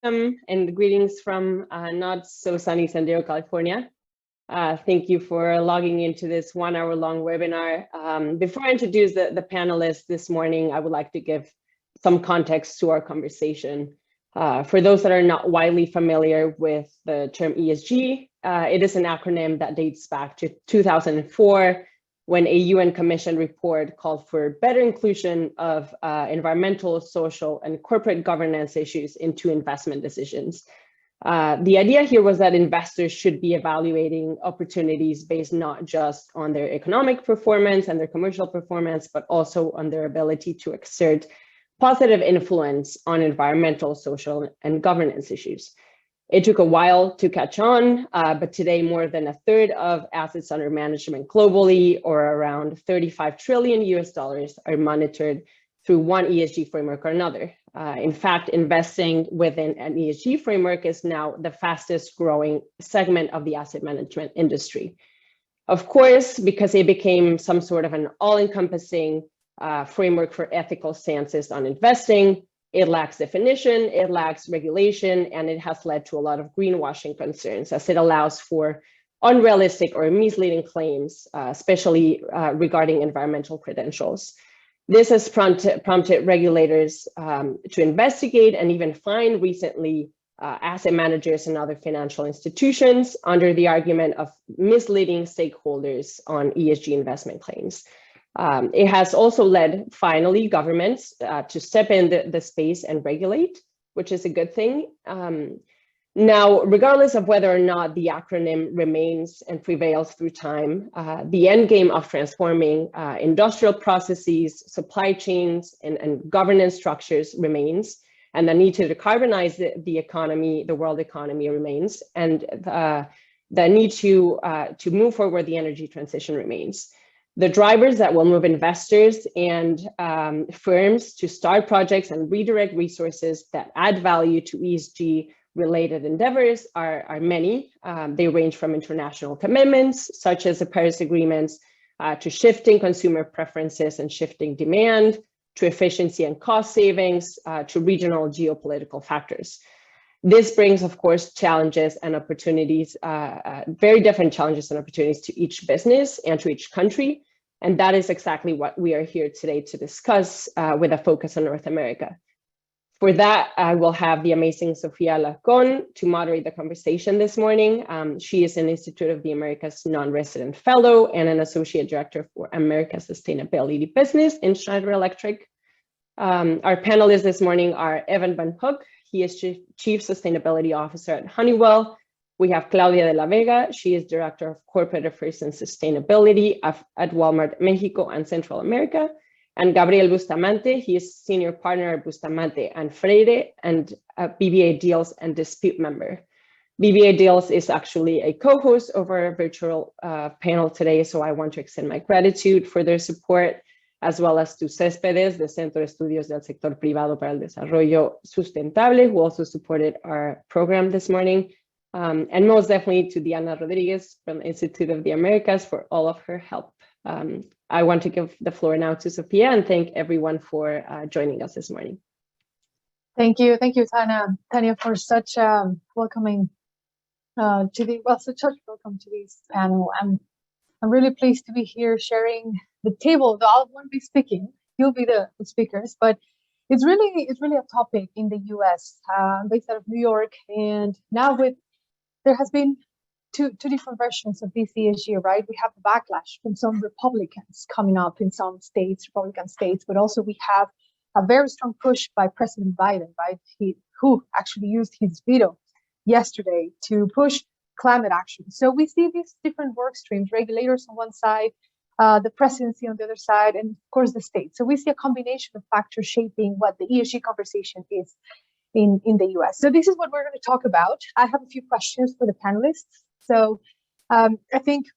And greetings from not so sunny San Diego, California. Thank you for logging into this 1 hour long webinar. Before I introduce the panelists this morning, I would like to give some context to our conversation. For those that are not widely familiar with the term ESG, it is an acronym that dates back to 2004, when a UN Commission report called for better inclusion of environmental, social, and corporate governance issues into investment decisions. The idea here was that investors should be evaluating opportunities based not just on their economic performance and their commercial performance, but also on their ability to exert positive influence on environmental, social, and governance issues. It took a while to catch on, but today more than a third of assets under management globally, or around 35 trillion US dollars, are monitored through one ESG framework or another. In fact, investing within an ESG framework is now the fastest growing segment of the asset management industry. Of course, because it became some sort of an all-encompassing framework for ethical stances on investing, it lacks definition, it lacks regulation, and it has led to a lot of greenwashing concerns, as it allows for unrealistic or misleading claims, especially regarding environmental credentials. This has prompted regulators to investigate and even fine recently asset managers and other financial institutions under the argument of misleading stakeholders on ESG investment claims. It has also led, finally, governments to step in the space and regulate, which is a good thing. Now, regardless of whether or not the acronym remains and prevails through time, the end game of transforming industrial processes, supply chains, and governance structures remains, and the need to decarbonize the economy, the world economy remains, and the need to move forward the energy transition remains. The drivers that will move investors and firms to start projects and redirect resources that add value to ESG related endeavors are many. They range from international commitments, such as the Paris Agreements, to shifting consumer preferences and shifting demand, to efficiency and cost savings, to regional geopolitical factors. This brings, of course, challenges and opportunities, very different challenges and opportunities to each business and to each country. And that is exactly what we are here today to discuss with a focus on North America. For that, I will have the amazing Sofia Alarcón to moderate the conversation this morning. She is an Institute of the Americas non-resident fellow and an associate director for America's Sustainability Business in Schneider Electric. Our panelists this morning are Evan Van Hook. He is Chief Sustainability Officer at Honeywell. We have Claudia de la Vega. She is Director of Corporate Affairs and Sustainability at Walmart Mexico and Central America. And Gabriel Bustamante, he is Senior Partner at Bustamante and Freire and BBA Deals and Dispute Member. BBA Deals is actually a co-host of our virtual panel today, so I want to extend my gratitude for their support, as well as to Céspedes, the Centro de Estudios del Sector Privado para el Desarrollo Sustentable, who also supported our program this morning. And most definitely to Diana Rodriguez from Institute of the Americas for all of her help. I want to give the floor now to Sophia and thank everyone for joining us this morning. Thank you, Tanya, for such welcoming such welcome to this panel. I'm really pleased to be here sharing the table. I won't be speaking; you'll be the speakers, but it's really a topic in the U.S. Based out of New York, and now there has been two different versions of this ESG, right? We have the backlash from some Republicans coming up in some states, Republican states, but also we have a very strong push by President Biden, right? Who actually used his veto yesterday to push climate action. So we see these different work streams, regulators on one side, the presidency on the other side, and of course the state. So we see a combination of factors shaping what the ESG conversation is in the US. So this is what we're going to talk about. I have a few questions for the panelists. So I think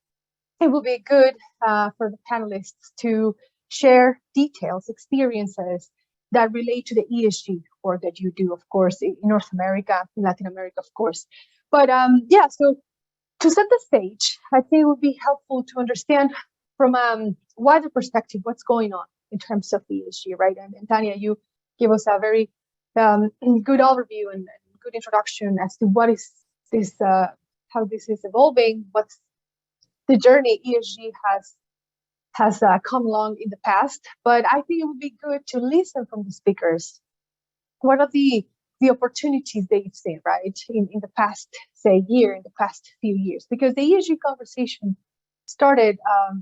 it will be good for the panelists to share details, experiences that relate to the ESG work that you do, of course, in North America, in Latin America, of course. But so to set the stage, I think it would be helpful to understand from a wider perspective what's going on in terms of ESG, right? And Tanya, you give us a very good overview and good introduction as to what is this, how this is evolving, what's the journey ESG has come along in the past. But I think it would be good to listen from the speakers. What are the opportunities they've seen, right, in the past, say, year, in the past few years? Because the ESG conversation started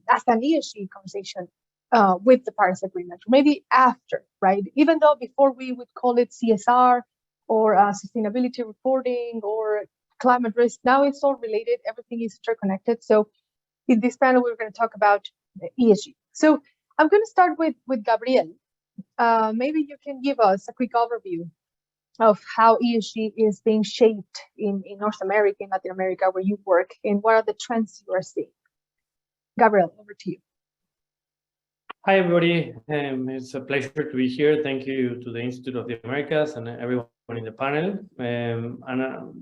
as an ESG conversation with the Paris Agreement, maybe after, right? Even though before we would call it CSR or sustainability reporting or climate risk, now it's all related, everything is interconnected. So in this panel, we're going to talk about ESG. So I'm going to start with Gabriel. Maybe you can give us a quick overview of how ESG is being shaped in North America, in Latin America, where you work, and what are the trends you are seeing. Gabriel, over to you. Hi, everybody. It's a pleasure to be here. Thank you to the Institute of the Americas and everyone in the panel.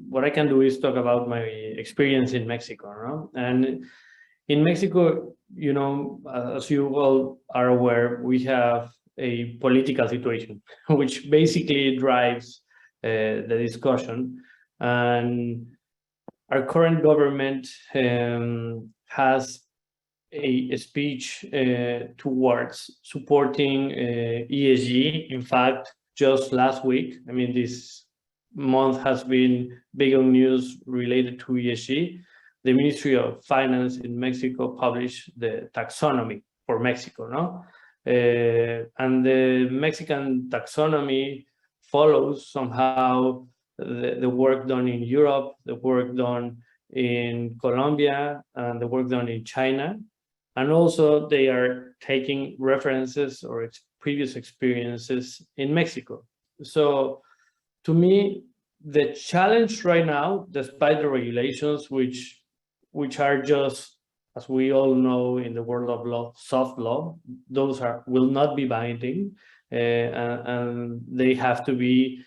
What I can do is talk about my experience in Mexico. No? And in Mexico, you know, as you all are aware, we have a political situation, which basically drives the discussion. And our current government has a speech towards supporting ESG. In fact, just last week, I mean, this month has been big on news related to ESG. The Ministry of Finance in Mexico published the taxonomy for Mexico, no? And the Mexican taxonomy follows somehow the work done in Europe, the work done in Colombia, and the work done in China. And also they are taking references or previous experiences in Mexico. So to me, the challenge right now, despite the regulations, which are just, as we all know in the world of law, soft law, those will not be binding, and they have to be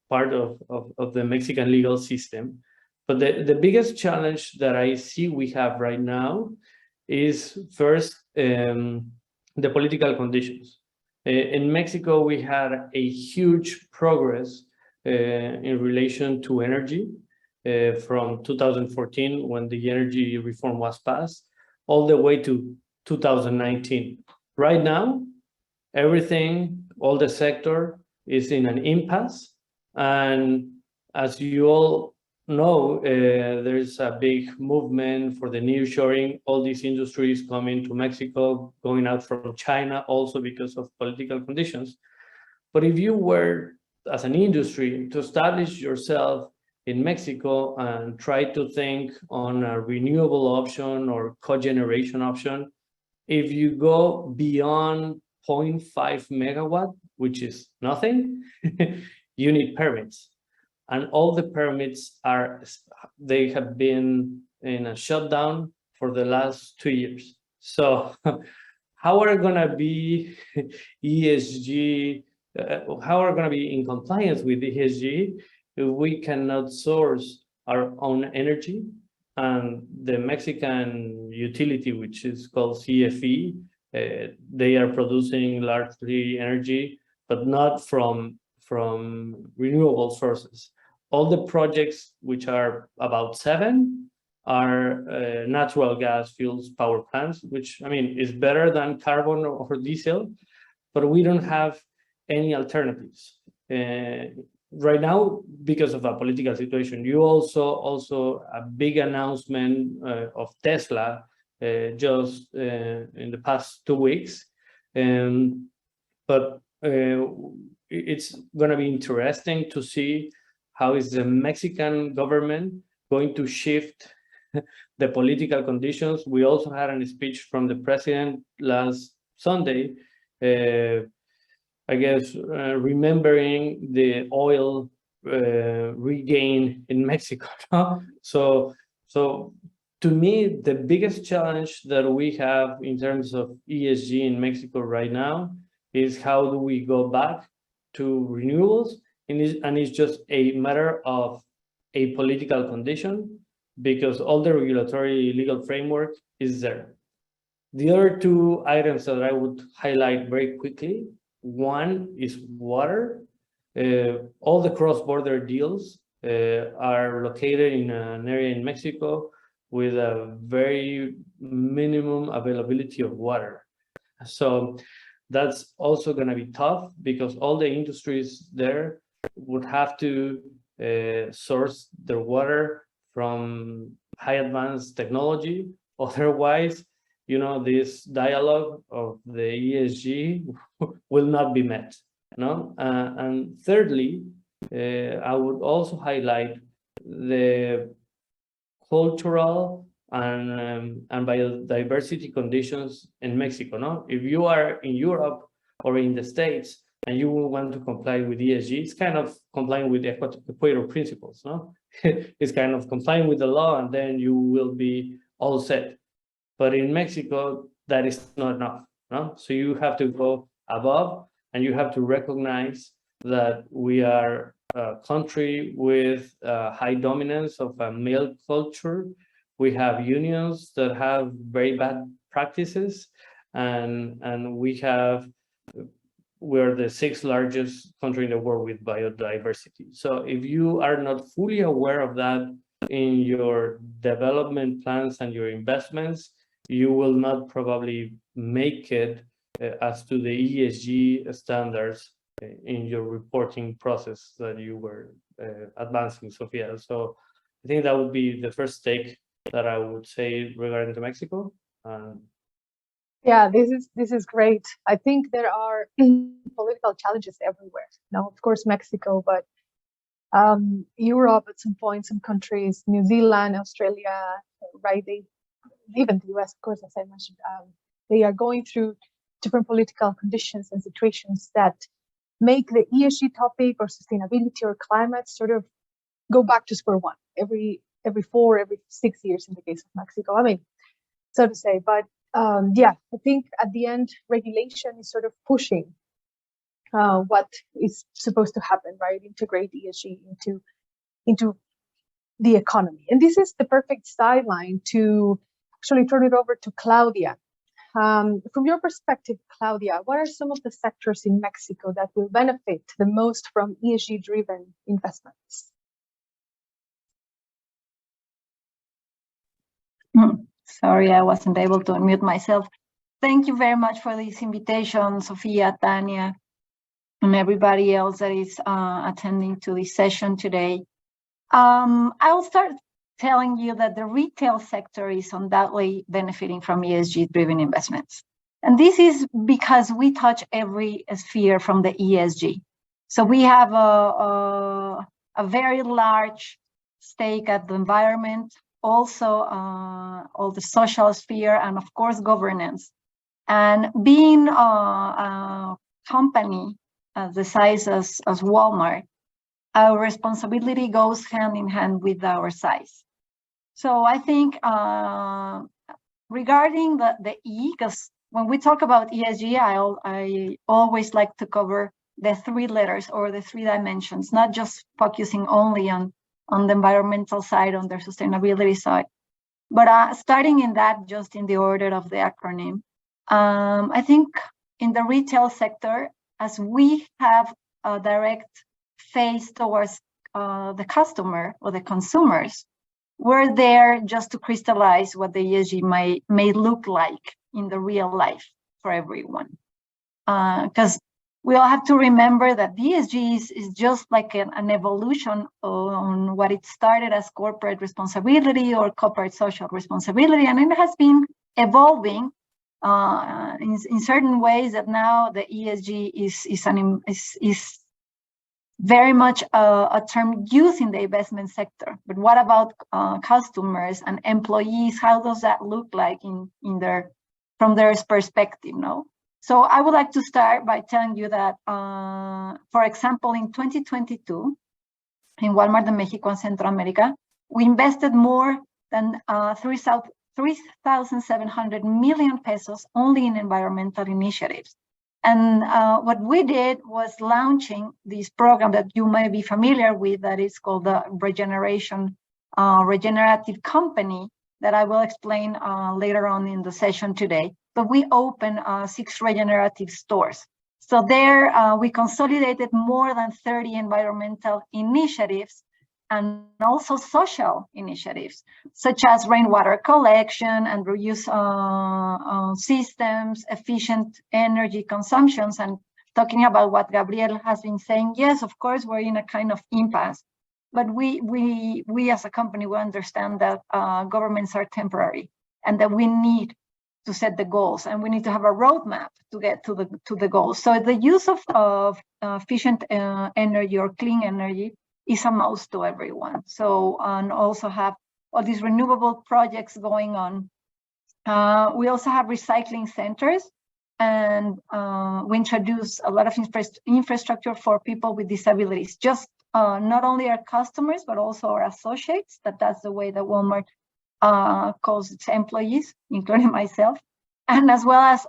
part of the Mexican legal system. But the biggest challenge that I see we have right now is first the political conditions. In Mexico, we had a huge progress in relation to energy from 2014, when the energy reform was passed, all the way to 2019. Right now, everything, all the sector is in an impasse. And as you all know, there's a big movement for the nearshoring. All these industries coming to Mexico, going out from China, also because of political conditions. But if you were, as an industry, to establish yourself in Mexico and try to think on a renewable option or cogeneration option, if you go beyond 0.5 megawatt, which is nothing, you need permits. And all the permits they have been in a shutdown for the last 2 years. So how are going to be ESG, how are going to be in compliance with ESG if we cannot source our own energy? And the Mexican utility, which is called CFE, they are producing largely energy, but not from renewable sources. All the projects, which are about 7, are natural gas fuels power plants, which, I mean, is better than carbon or diesel, but we don't have any alternatives right now because of a political situation. You also a big announcement of Tesla just in the past 2 weeks, but it's going to be interesting to see how is the Mexican government going to shift the political conditions. We also had a speech from the president last Sunday, I guess, remembering the oil regain in Mexico. So to me, the biggest challenge that we have in terms of ESG in Mexico right now is how do we go back to renewables, and it's just a matter of a political condition, because all the regulatory legal framework is there. The other 2 items that I would highlight very quickly, one is water. All the cross-border deals are located in an area in Mexico with a very minimum availability of water. So that's also going to be tough because all the industries there would have to source their water from high advanced technology. Otherwise, you know, this dialogue of the ESG will not be met. No? And thirdly, I would also highlight the cultural and biodiversity conditions in Mexico. No, if you are in Europe or in the States and you want to comply with ESG, it's kind of complying with the Equator principles. No, it's kind of complying with the law, and then you will be all set. But in Mexico, that is not enough. No, so you have to go above, and you have to recognize that we are a country with high dominance of a male culture. We have unions that have very bad practices, and we're the 6th largest country in the world with biodiversity. So if you are not fully aware of that in your development plans and your investments, you will not probably make it as to the ESG standards in your reporting process that you were advancing, Sophia. So I think that would be the first take that I would say regarding to Mexico. Yeah, this is great. I think there are political challenges everywhere. Now, of course, Mexico, but Europe at some point, some countries, New Zealand, Australia, right? Even the US, of course, as I mentioned, they are going through different political conditions and situations that make the ESG topic or sustainability or climate sort of go back to square one every 4, every 6 years in the case of Mexico. I mean, so to say, but yeah, I think at the end, regulation is sort of pushing what is supposed to happen, right? Integrate ESG into the economy. And this is the perfect sideline to actually turn it over to Claudia. From your perspective, Claudia, what are some of the sectors in Mexico that will benefit the most from ESG-driven investments? Sorry, I wasn't able to unmute myself. Thank you very much for this invitation, Sofia, Tania, and everybody else that is attending to this session today. I'll start telling you that the retail sector is undoubtedly benefiting from ESG-driven investments. And this is because we touch every sphere from the ESG. So we have a very large stake at the environment, also all the social sphere, and of course, governance. And being a company the size as Walmart, our responsibility goes hand in hand with our size. So I think regarding the E, because when we talk about ESG, I always like to cover the 3 letters or the 3 dimensions, not just focusing only on the environmental side, on the sustainability side, but starting in that, just in the order of the acronym. I think in the retail sector, as we have a direct face towards the customer or the consumers, we're there just to crystallize what the ESG may look like in the real life for everyone. Because we all have to remember that the ESG is just like an evolution on what it started as corporate responsibility or corporate social responsibility, and it has been evolving in certain ways that now the ESG is very much a term used in the investment sector. But what about customers and employees? How does that look like from their perspective? No. So I would like to start by telling you that, for example, in 2022, in Walmart de Mexico and Central America, we invested more than 3,700 million pesos only in environmental initiatives. And what we did was launching this program that you may be familiar with, that is called the Regenerative Company, that I will explain later on in the session today. But we opened 6 regenerative stores. So there we consolidated more than 30 environmental initiatives, and also social initiatives, such as rainwater collection and reuse systems, efficient energy consumptions. And talking about what Gabriel has been saying, yes, of course, we're in a kind of impasse. But we as a company, we understand that governments are temporary and that we need to set the goals, and we need to have a roadmap to get to the goals. So the use of efficient energy or clean energy is a must to everyone. So, and also have all these renewable projects going on. We also have recycling centers, and we introduce a lot of infrastructure for people with disabilities, just not only our customers, but also our associates. That's the way that Walmart calls its employees, including myself, and as well as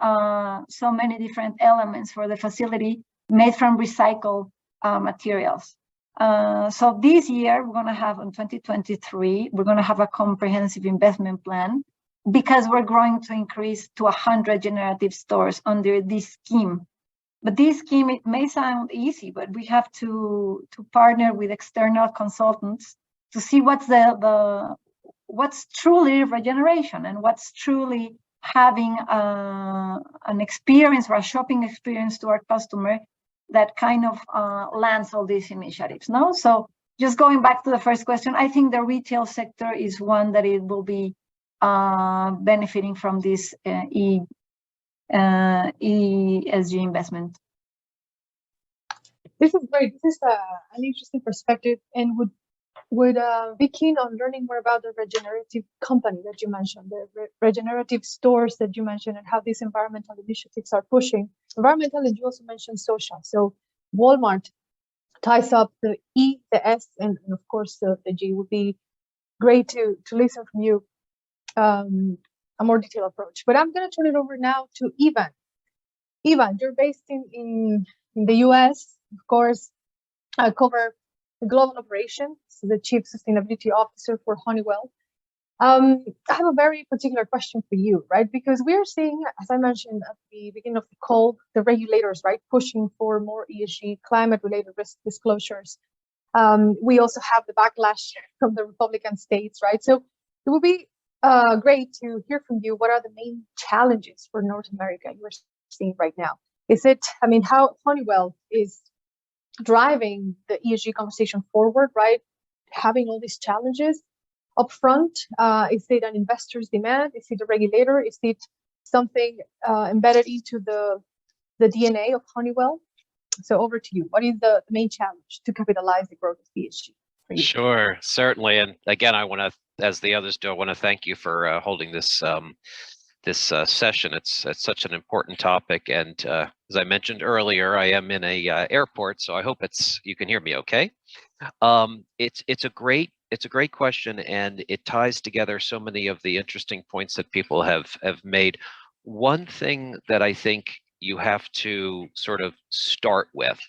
so many different elements for the facility made from recycled materials. So this year, we're going to have in 2023, we're going to have a comprehensive investment plan, because we're going to increase to 100 generative stores under this scheme. But this scheme, it may sound easy, but we have to partner with external consultants to see what's truly regeneration and what's truly having an experience or a shopping experience to our customer that kind of lands all these initiatives. No, so just going back to the first question, I think the retail sector is one that it will be benefiting from this ESG investment. This is great. This is an interesting perspective, and would be keen on learning more about the regenerative company that you mentioned, the regenerative stores that you mentioned, and how these environmental initiatives are pushing environmental, and you also mentioned social. So Walmart ties up the E, the S, and of course the G. It would be great to listen from you a more detailed approach. But I'm going to turn it over now to Ivan. Ivan, you're based in the US, of course. I cover the global operations, so the Chief Sustainability Officer for Honeywell. I have a very particular question for you, right? Because we're seeing, as I mentioned at the beginning of the call, the regulators, right, pushing for more ESG, climate-related risk disclosures. We also have the backlash from the Republican states, right? So it would be great to hear from you. What are the main challenges for North America you're seeing right now? Is it, I mean, how Honeywell is driving the ESG conversation forward, right? Having all these challenges up front. Is it an investor's demand? Is it a regulator? Is it something embedded into the DNA of Honeywell? So over to you. What is the main challenge to capitalize the growth of ESG for you? Sure, certainly. And again, I want to, as the others do, I want to thank you for holding this session. It's such an important topic, and as I mentioned earlier, I am in a airport, so I hope you can hear me okay. It's a great question, and it ties together so many of the interesting points that people have made. One thing that I think you have to sort of start with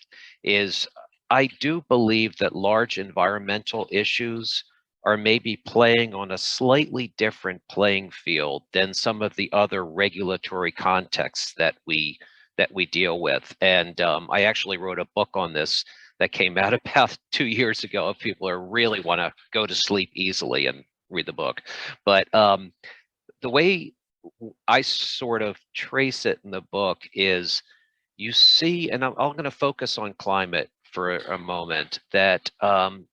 is, I do believe that large environmental issues are maybe playing on a slightly different playing field than some of the other regulatory contexts that we deal with. And I actually wrote a book on this that came out about 2 years ago, if people really want to go to sleep easily and read the book. But the way I sort of trace it in the book is, you see, and I'm going to focus on climate for a moment, that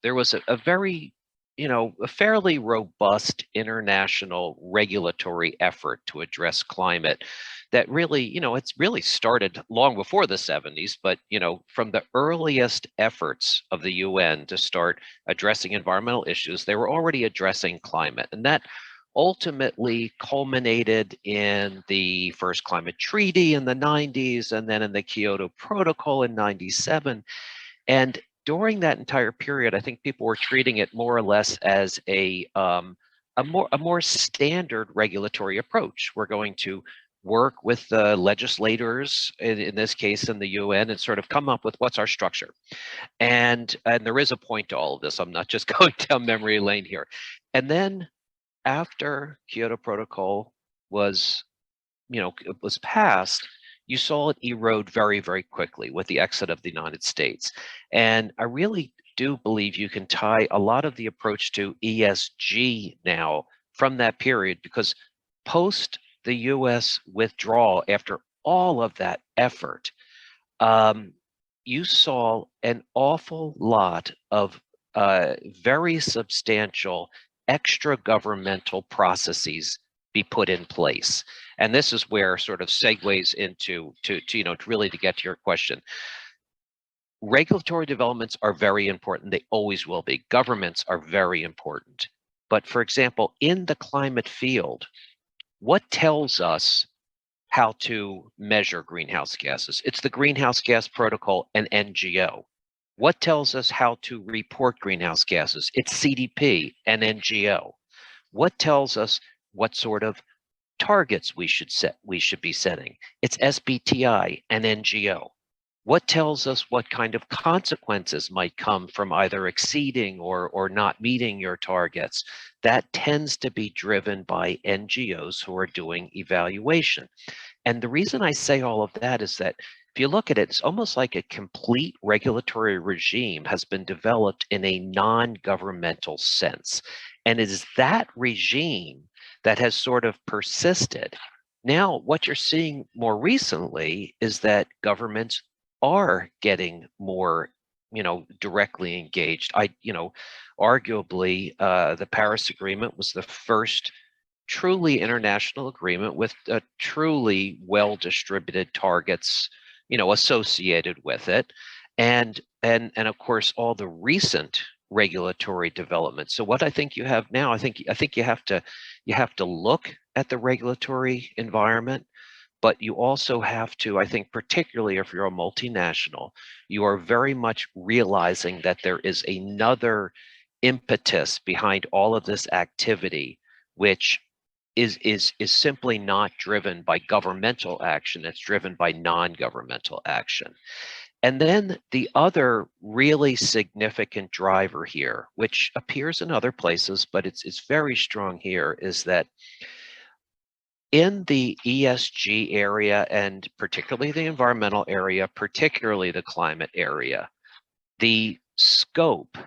there was a very, a fairly robust international regulatory effort to address climate that really, it's really started long before the 70s, but, from the earliest efforts of the UN to start addressing environmental issues, they were already addressing climate. And that ultimately culminated in the first climate treaty in the 90s, and then in the Kyoto Protocol in 97. And during that entire period, I think people were treating it more or less as a more standard regulatory approach. We're going to work with the legislators, in this case in the UN, and sort of come up with what's our structure. And there is a point to all of this. I'm not just going down memory lane here. And then after Kyoto Protocol was passed, you saw it erode very, very quickly with the exit of the United States. And I really do believe you can tie a lot of the approach to ESG now from that period, because post the US withdrawal, after all of that effort, you saw an awful lot of very substantial extra governmental processes be put in place. And this is where sort of segues into really to get to your question. Regulatory developments are very important. They always will be. Governments are very important. But for example, in the climate field, what tells us how to measure greenhouse gases? It's the Greenhouse Gas Protocol and NGO. What tells us how to report greenhouse gases? It's CDP and NGO. What tells us what sort of targets we should be setting? It's SBTI and NGO. What tells us what kind of consequences might come from either exceeding or not meeting your targets? That tends to be driven by NGOs who are doing evaluation. And the reason I say all of that is that if you look at it, it's almost like a complete regulatory regime has been developed in a non-governmental sense. And it is that regime that has sort of persisted. Now, what you're seeing more recently is that governments are getting more, directly engaged. Arguably, the Paris Agreement was the first truly international agreement with truly well-distributed targets, associated with it, and of course all the recent regulatory developments. So what I think you have now, I think you have to look at the regulatory environment, but you also have to, I think, particularly if you're a multinational, you are very much realizing that there is another impetus behind all of this activity, which is simply not driven by governmental action. It's driven by non-governmental action. And then the other really significant driver here, which appears in other places, but it's very strong here, is that in the ESG area, and particularly the environmental area, particularly the climate area, the scope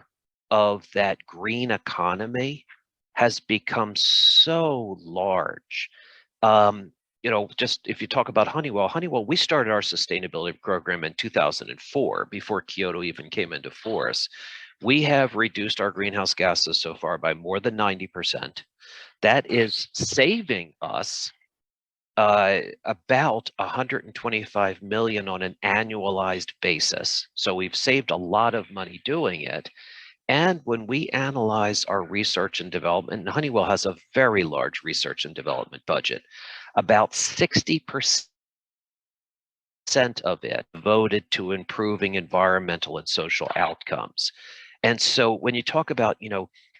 of that green economy has become so large. Just if you talk about Honeywell, we started our sustainability program in 2004, before Kyoto even came into force. We have reduced our greenhouse gases so far by more than 90%. That is saving us about 125 million on an annualized basis. So we've saved a lot of money doing it. And when we analyze our research and development, and Honeywell has a very large research and development budget, about 60% of it devoted to improving environmental and social outcomes. And so when you talk about,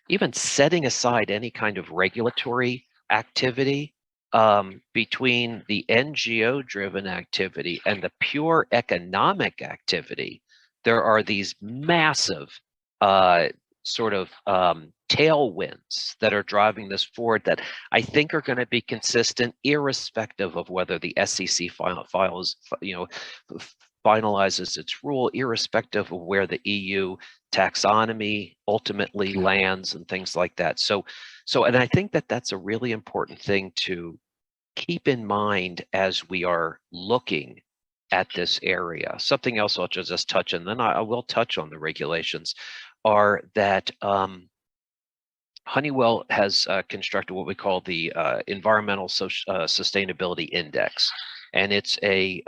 even setting aside any kind of regulatory activity, between the NGO-driven activity and the pure economic activity, there are these massive tailwinds that are driving this forward that I think are going to be consistent, irrespective of whether the SEC finalizes its rule, irrespective of where the EU taxonomy ultimately lands and things like that. And I think that that's a really important thing to keep in mind as we are looking at this area. Something else I'll just touch, and then I will touch on the regulations, are that Honeywell has constructed what we call the Environmental Sustainability Index, and it's a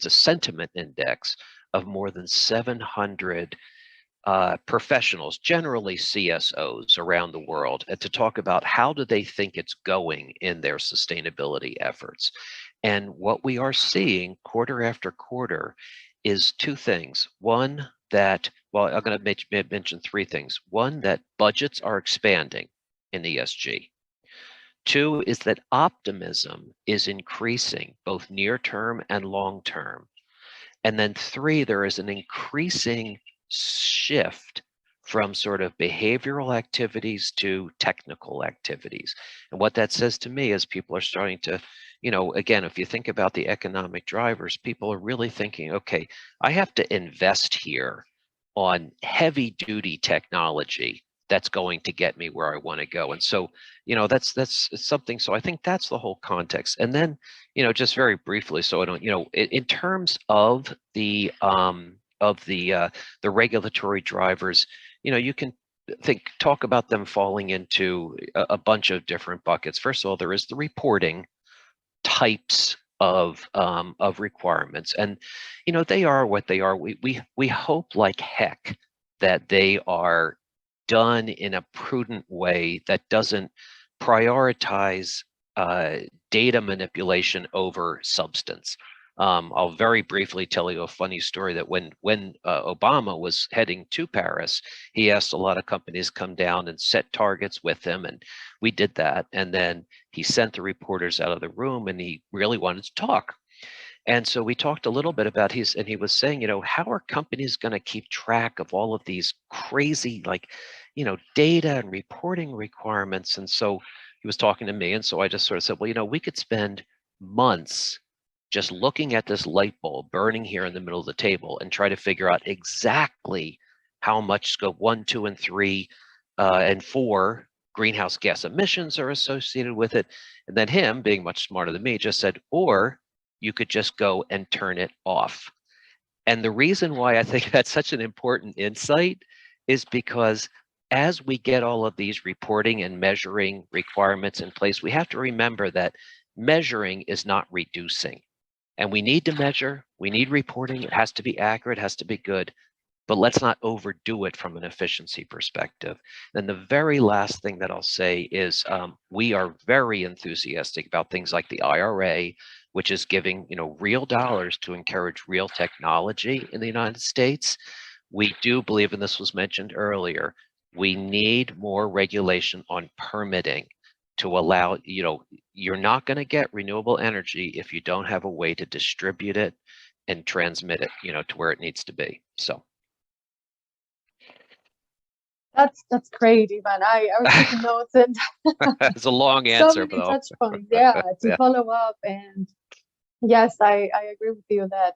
sentiment index of more than 700 professionals, generally CSOs around the world, to talk about how do they think it's going in their sustainability efforts. And what we are seeing quarter after quarter is two things. One, that, well, I'm going to mention three things. One, that budgets are expanding in ESG. Two is that optimism is increasing, both near term and long term. And then three, there is an increasing shift from sort of behavioral activities to technical activities. And what that says to me is people are starting to, again, if you think about the economic drivers, people are really thinking, okay, I have to invest here on heavy duty technology that's going to get me where I want to go. And so, that's something. So I think that's the whole context. And then, just very briefly, so I don't, in terms of the regulatory drivers, you can talk about them falling into a bunch of different buckets. First of all, there is the reporting types of requirements, and they are what they are. We hope like heck that they are done in a prudent way that doesn't prioritize data manipulation over substance. I'll very briefly tell you a funny story that when Obama was heading to Paris, he asked a lot of companies come down and set targets with him, and we did that. And then he sent the reporters out of the room, and he really wanted to talk. And so we talked a little bit about and he was saying, how are companies going to keep track of all of these crazy, data and reporting requirements? And so he was talking to me. And so I just sort of said, well, we could spend months just looking at this light bulb burning here in the middle of the table and try to figure out exactly how much scope 1, 2, and 3 and 4 greenhouse gas emissions are associated with it. And then him, being much smarter than me, just said, or you could just go and turn it off. And the reason why I think that's such an important insight is because as we get all of these reporting and measuring requirements in place, we have to remember that measuring is not reducing. And we need to measure, we need reporting, it has to be accurate, it has to be good, but let's not overdo it from an efficiency perspective. And the very last thing that I'll say is we are very enthusiastic about things like the IRA, which is giving real dollars to encourage real technology in the United States. We do believe, and this was mentioned earlier, we need more regulation on permitting to allow, you're not going to get renewable energy if you don't have a way to distribute it and transmit it, to where it needs to be. So. That's great, Ivan. I was taking notes, and it's a long answer, so many touch points, to follow up. And yes, I agree with you that,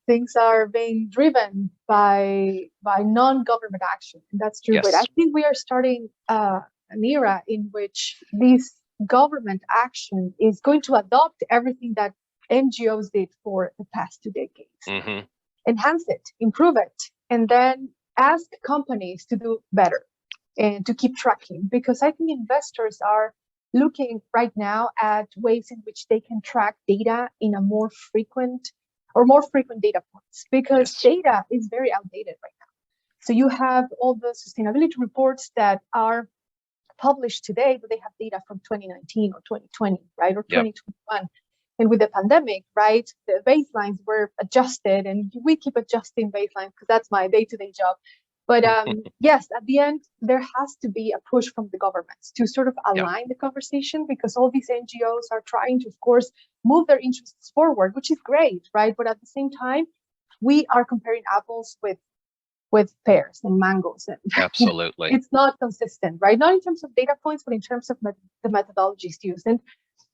things are being driven by non-government action, and that's true. Yes. But I think we are starting an era in which this government action is going to adopt everything that NGOs did for the past 2 decades, enhance it, improve it, and then ask companies to do better and to keep tracking. Because I think investors are looking right now at ways in which they can track data in a more frequent data points, because data is very outdated right now. So you have all the sustainability reports that are published today, but they have data from 2019 or 2020, right, or 2021. And with the pandemic, right, the baselines were adjusted, and we keep adjusting baselines because that's my day-to-day job. But yes, at the end, there has to be a push from the governments to sort of align the conversation, because all these NGOs are trying to, of course, move their interests forward, which is great, right? But at the same time, we are comparing apples with pears and mangoes. And absolutely. It's not consistent, right? Not in terms of data points, but in terms of the methodologies used. And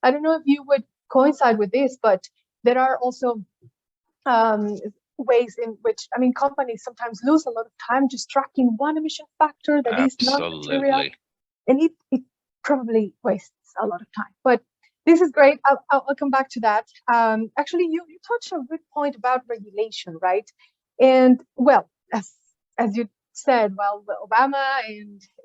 I don't know if you would coincide with this, but there are also ways in which, companies sometimes lose a lot of time just tracking one emission factor that is non-material, and it probably wastes a lot of time. But this is great. I'll come back to that. Actually, you touched on a good point about regulation, right? And as you said, Obama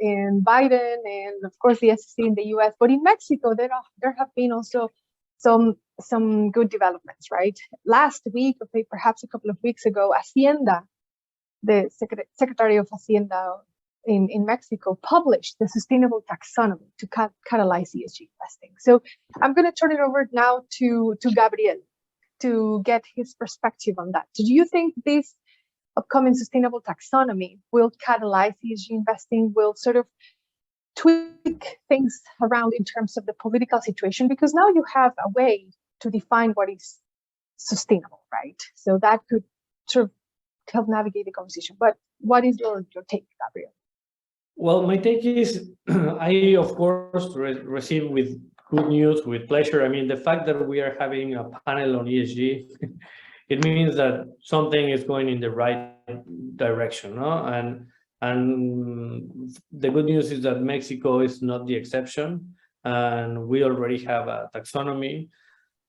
and Biden, and of course the SEC in the US, but in Mexico there have been also some good developments, right? Last week, or perhaps a couple of weeks ago, Hacienda, the Secretary of Hacienda in Mexico, published the sustainable taxonomy to catalyze ESG investing. So I'm going to turn it over now to Gabriel to get his perspective on that. So do you think this upcoming sustainable taxonomy will catalyze ESG investing, will sort of tweak things around in terms of the political situation? Because now you have a way to define what is sustainable, right? So that could sort of help navigate the conversation. But what is your take, Gabriel? Well, my take is, I, of course, receive with good news, with pleasure. The fact that we are having a panel on ESG it means that something is going in the right direction, no? And the good news is that Mexico is not the exception, and we already have a taxonomy.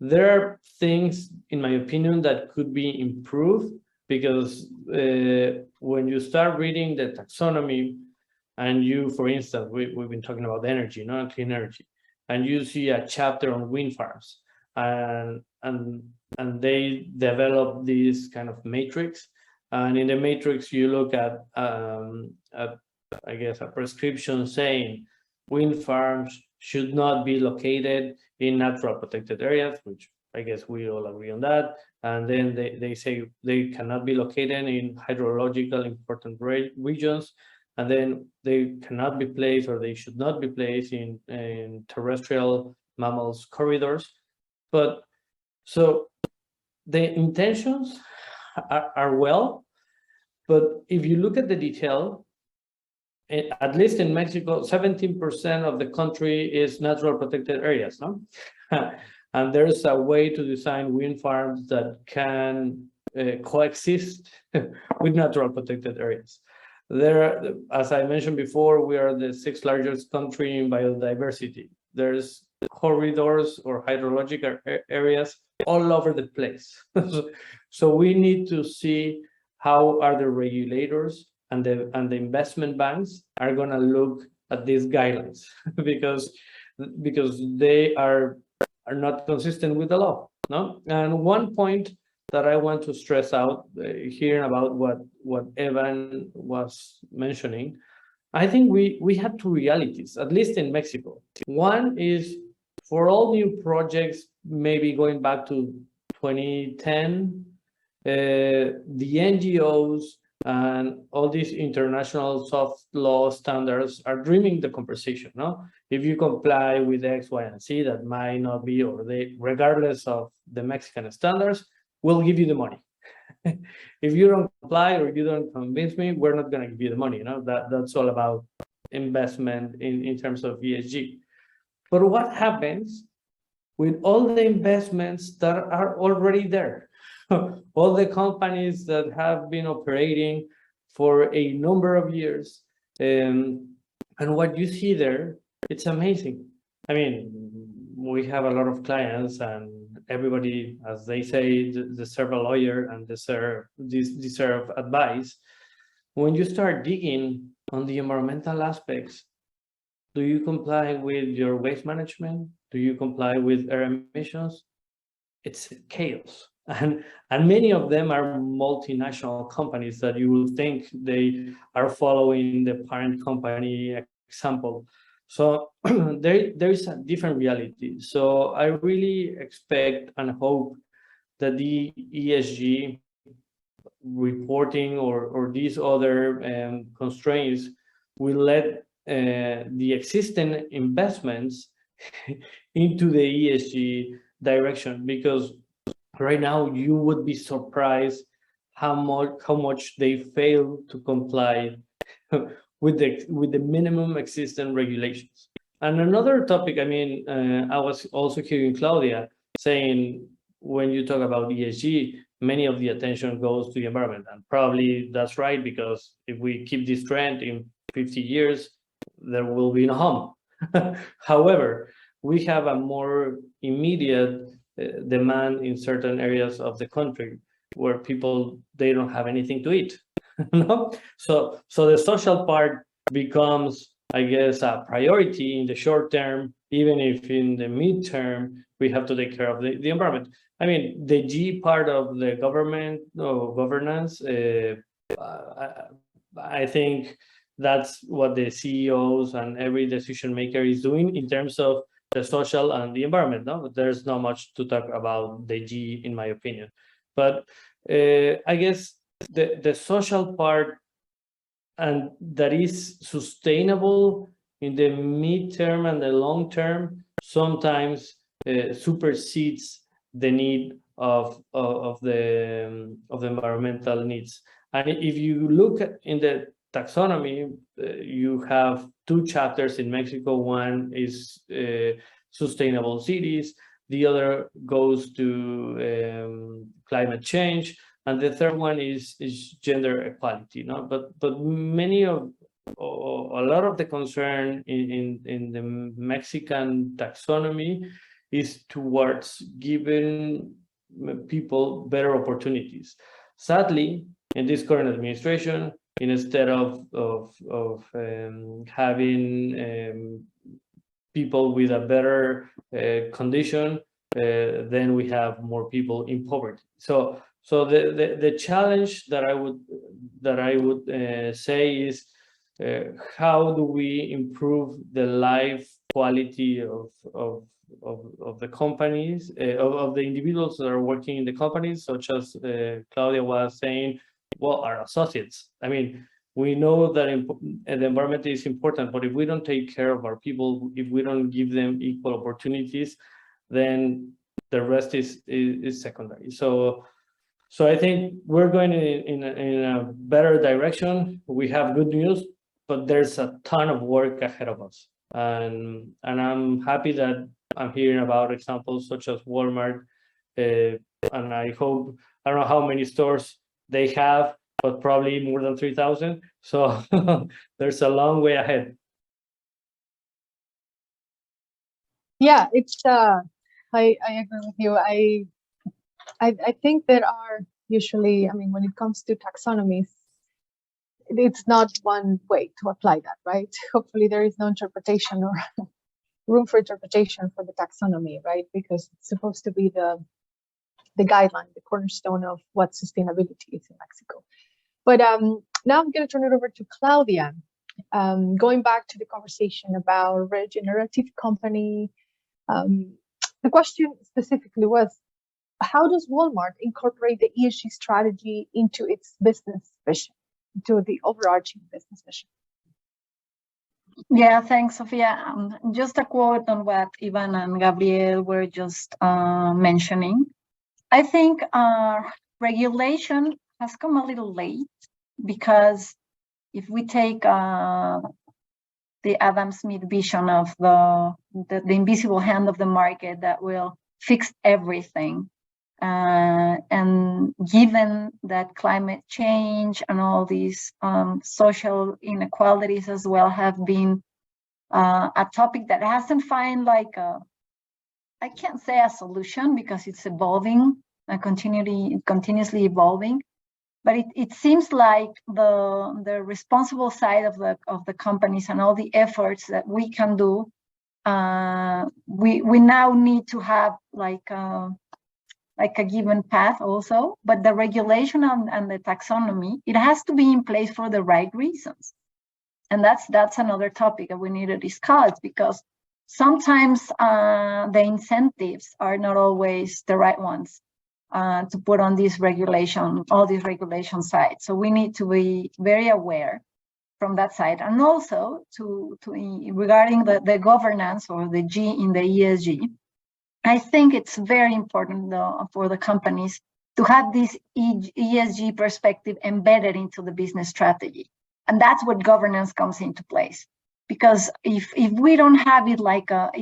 There are things, in my opinion, that could be improved, because when you start reading the taxonomy, and you, for instance, we've been talking about energy, no, clean energy, and you see a chapter on wind farms, and they develop this kind of matrix, and in the matrix you look at I guess a prescription saying wind farms should not be located in natural protected areas, which I guess we all agree on that. And then they say they cannot be located in hydrological important regions, and then they cannot be placed, or they should not be placed in terrestrial mammals corridors. But so the intentions are well, but if you look at the detail, at least in Mexico, 17% of the country is natural protected areas, no? And there's a way to design wind farms that can coexist with natural protected areas. There, as I mentioned before, we are the 6th largest country in biodiversity. There's corridors or hydrological areas all over the place. So we need to see how are the regulators and the investment banks are going to look at these guidelines, because they are not consistent with the law, no? And one point that I want to stress out here about what Evan was mentioning, I think we have two realities, at least in Mexico. One is, for all new projects, maybe going back to 2010, the NGOs and all these international soft law standards are dreaming the conversation, no? If you comply with X, Y, and Z, that might not be, or they, regardless of the Mexican standards, we'll give you the money. If you don't comply or you don't convince me, we're not going to give you the money. You know, that's all about investment in terms of ESG. But what happens with all the investments that are already there? All the companies that have been operating for a number of years, and what you see there, it's amazing. I mean, we have a lot of clients, and everybody, as they say, deserve a lawyer and deserve advice. When you start digging on the environmental aspects, do you comply with your waste management? Do you comply with air emissions? It's chaos. And many of them are multinational companies that you will think they are following the parent company example. So there is a different reality. So I really expect and hope that the ESG reporting or these other constraints will let the existing investments into the ESG direction, because right now you would be surprised how much they fail to comply with the minimum existing regulations. And another topic, I mean, I was also hearing Claudia saying, when you talk about ESG, many of the attention goes to the environment, and probably that's right, because if we keep this trend in 50 years, there will be no home. However, we have a more immediate demand in certain areas of the country where people, they don't have anything to eat. No? So the social part becomes, I guess, a priority in the short term, even if in the midterm we have to take care of the environment. I mean, the G part of the governance, I think that's what the CEOs and every decision maker is doing in terms of the social and the environment. No, there's not much to talk about the G, in my opinion. But I guess the social part, and that is sustainable in the midterm and the long term, sometimes supersedes the need of the environmental needs. And if you look in the taxonomy, you have two chapters in Mexico. One is sustainable cities, The other goes to climate change, and the third one is gender equality. No, but many of a lot of the concern in the Mexican taxonomy is towards giving people better opportunities. Sadly, in this current administration, instead of having people with a better condition, then we have more people in poverty. So the challenge that I would say is how do we improve the life quality of the companies, of the individuals that are working in the companies, such as Claudia was saying, well, our associates. I mean, we know that the environment is important, but if we don't take care of our people, if we don't give them equal opportunities, then the rest is secondary. So I think we're going in a better direction. We have good news, but there's a ton of work ahead of us. And I'm happy that I'm hearing about examples such as Walmart, and I don't know how many stores they have, but probably more than 3,000. So there's a long way ahead. Yeah, it's I agree with you. I think there are usually, I mean, when it comes to taxonomies, it's not one way to apply that, right? Hopefully there is no interpretation or room for interpretation for the taxonomy, right? Because it's supposed to be the guideline, the cornerstone of what sustainability is in Mexico. But now I'm going to turn it over to Claudia. Going back to the conversation about regenerative company, the question specifically was, how does Walmart incorporate the ESG strategy into its business vision, into the overarching business vision? Yeah, thanks, Sofia. Just a quote on what Ivan and Gabriel were just mentioning. I think regulation has come a little late, because if we take the Adam Smith vision of the invisible hand of the market that will fix everything, and given that climate change and all these social inequalities as well have been a topic that hasn't found like I can't say a solution, because it's evolving and continuously evolving. But it seems like the responsible side of the companies and all the efforts that we can do, we now need to have like a given path also. But the regulation and the taxonomy, it has to be in place for the right reasons. And that's another topic that we need to discuss, because sometimes the incentives are not always the right ones to put on this regulation, all these regulation sides. So we need to be very aware from that side. And also to regarding the governance, or the G in the ESG, I think it's very important for the companies to have this ESG perspective embedded into the business strategy. And that's what governance comes into place. Because if we don't have it like a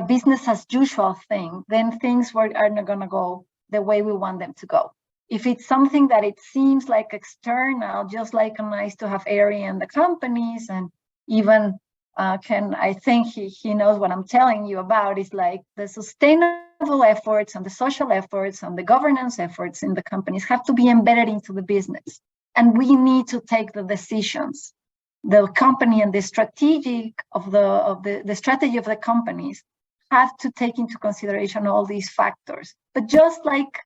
business as usual thing, then things are not going to go the way we want them to go. If it's something that it seems like external, just like a nice to have area in the companies, and even I think he knows what I'm telling you about, is like the sustainable efforts and the social efforts and the governance efforts in the companies have to be embedded into the business. And we need to take the decisions. The company and the strategy of the strategy of the companies have to take into consideration all these factors. But just like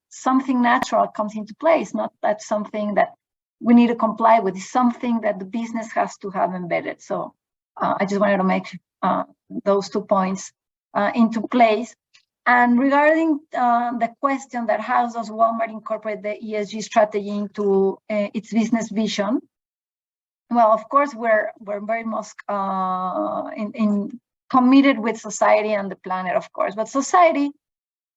something natural comes into place, not that something that we need to comply with, is something that the business has to have embedded. So I just wanted to make those 2 points into place. And regarding the question that how does Walmart incorporate the ESG strategy into its business vision? Well, of course, we're very much committed with society and the planet, of course. But society,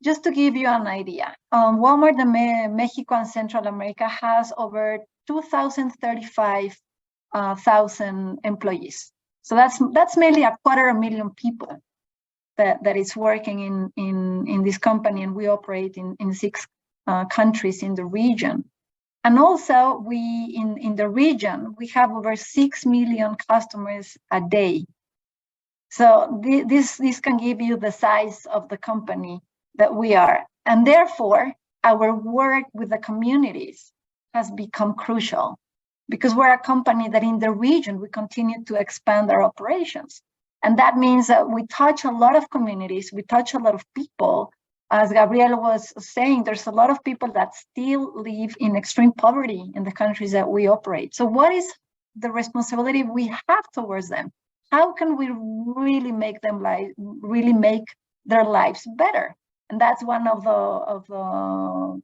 just to give you an idea, Walmart in Mexico and Central America has over 2,035,000 employees. So that's mainly 250,000 people. that is working in this company, and we operate in 6 countries in the region. And also we in the region, we have over 6 million customers a day. So this can give you the size of the company that we are. And therefore, our work with the communities has become crucial, because we're a company that in the region, we continue to expand our operations. And that means that we touch a lot of communities, we touch a lot of people. As Gabriel was saying, there's a lot of people that still live in extreme poverty in the countries that we operate. So what is the responsibility we have towards them? How can we really make them make their lives better? And that's one of the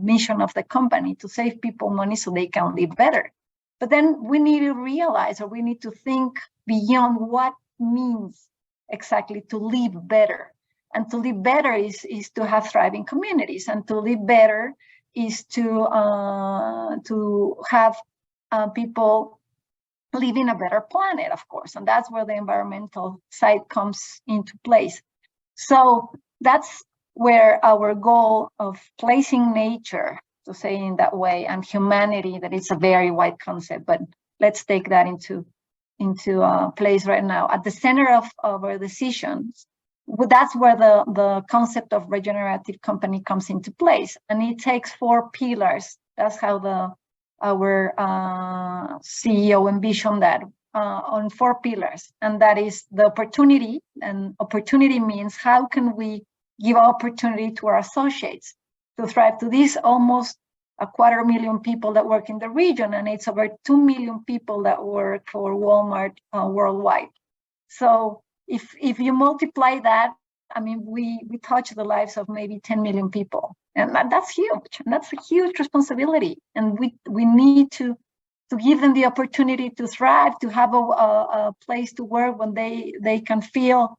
mission of the company, to save people money so they can live better. But then we need to realize, or we need to think beyond what means exactly to live better. And to live better is to have thriving communities, and to live better is to have people live in a better planet, of course. And that's where the environmental side comes into place. So that's where our goal of placing nature, to say in that way, and humanity, that it's a very wide concept, but let's take that into place right now. At the center of our decisions, that's where the concept of regenerative company comes into place. And it takes 4 pillars. That's how our CEO envisioned that, on 4 pillars. And that is the opportunity. And opportunity means how can we give opportunity to our associates to thrive, to these almost 250,000 people that work in the region, and it's over 2 million people that work for Walmart worldwide. So if you multiply that, I mean, we touch the lives of maybe 10 million people, and that's huge, and that's a huge responsibility. And we need to give them the opportunity to thrive, to have a place to work when they can feel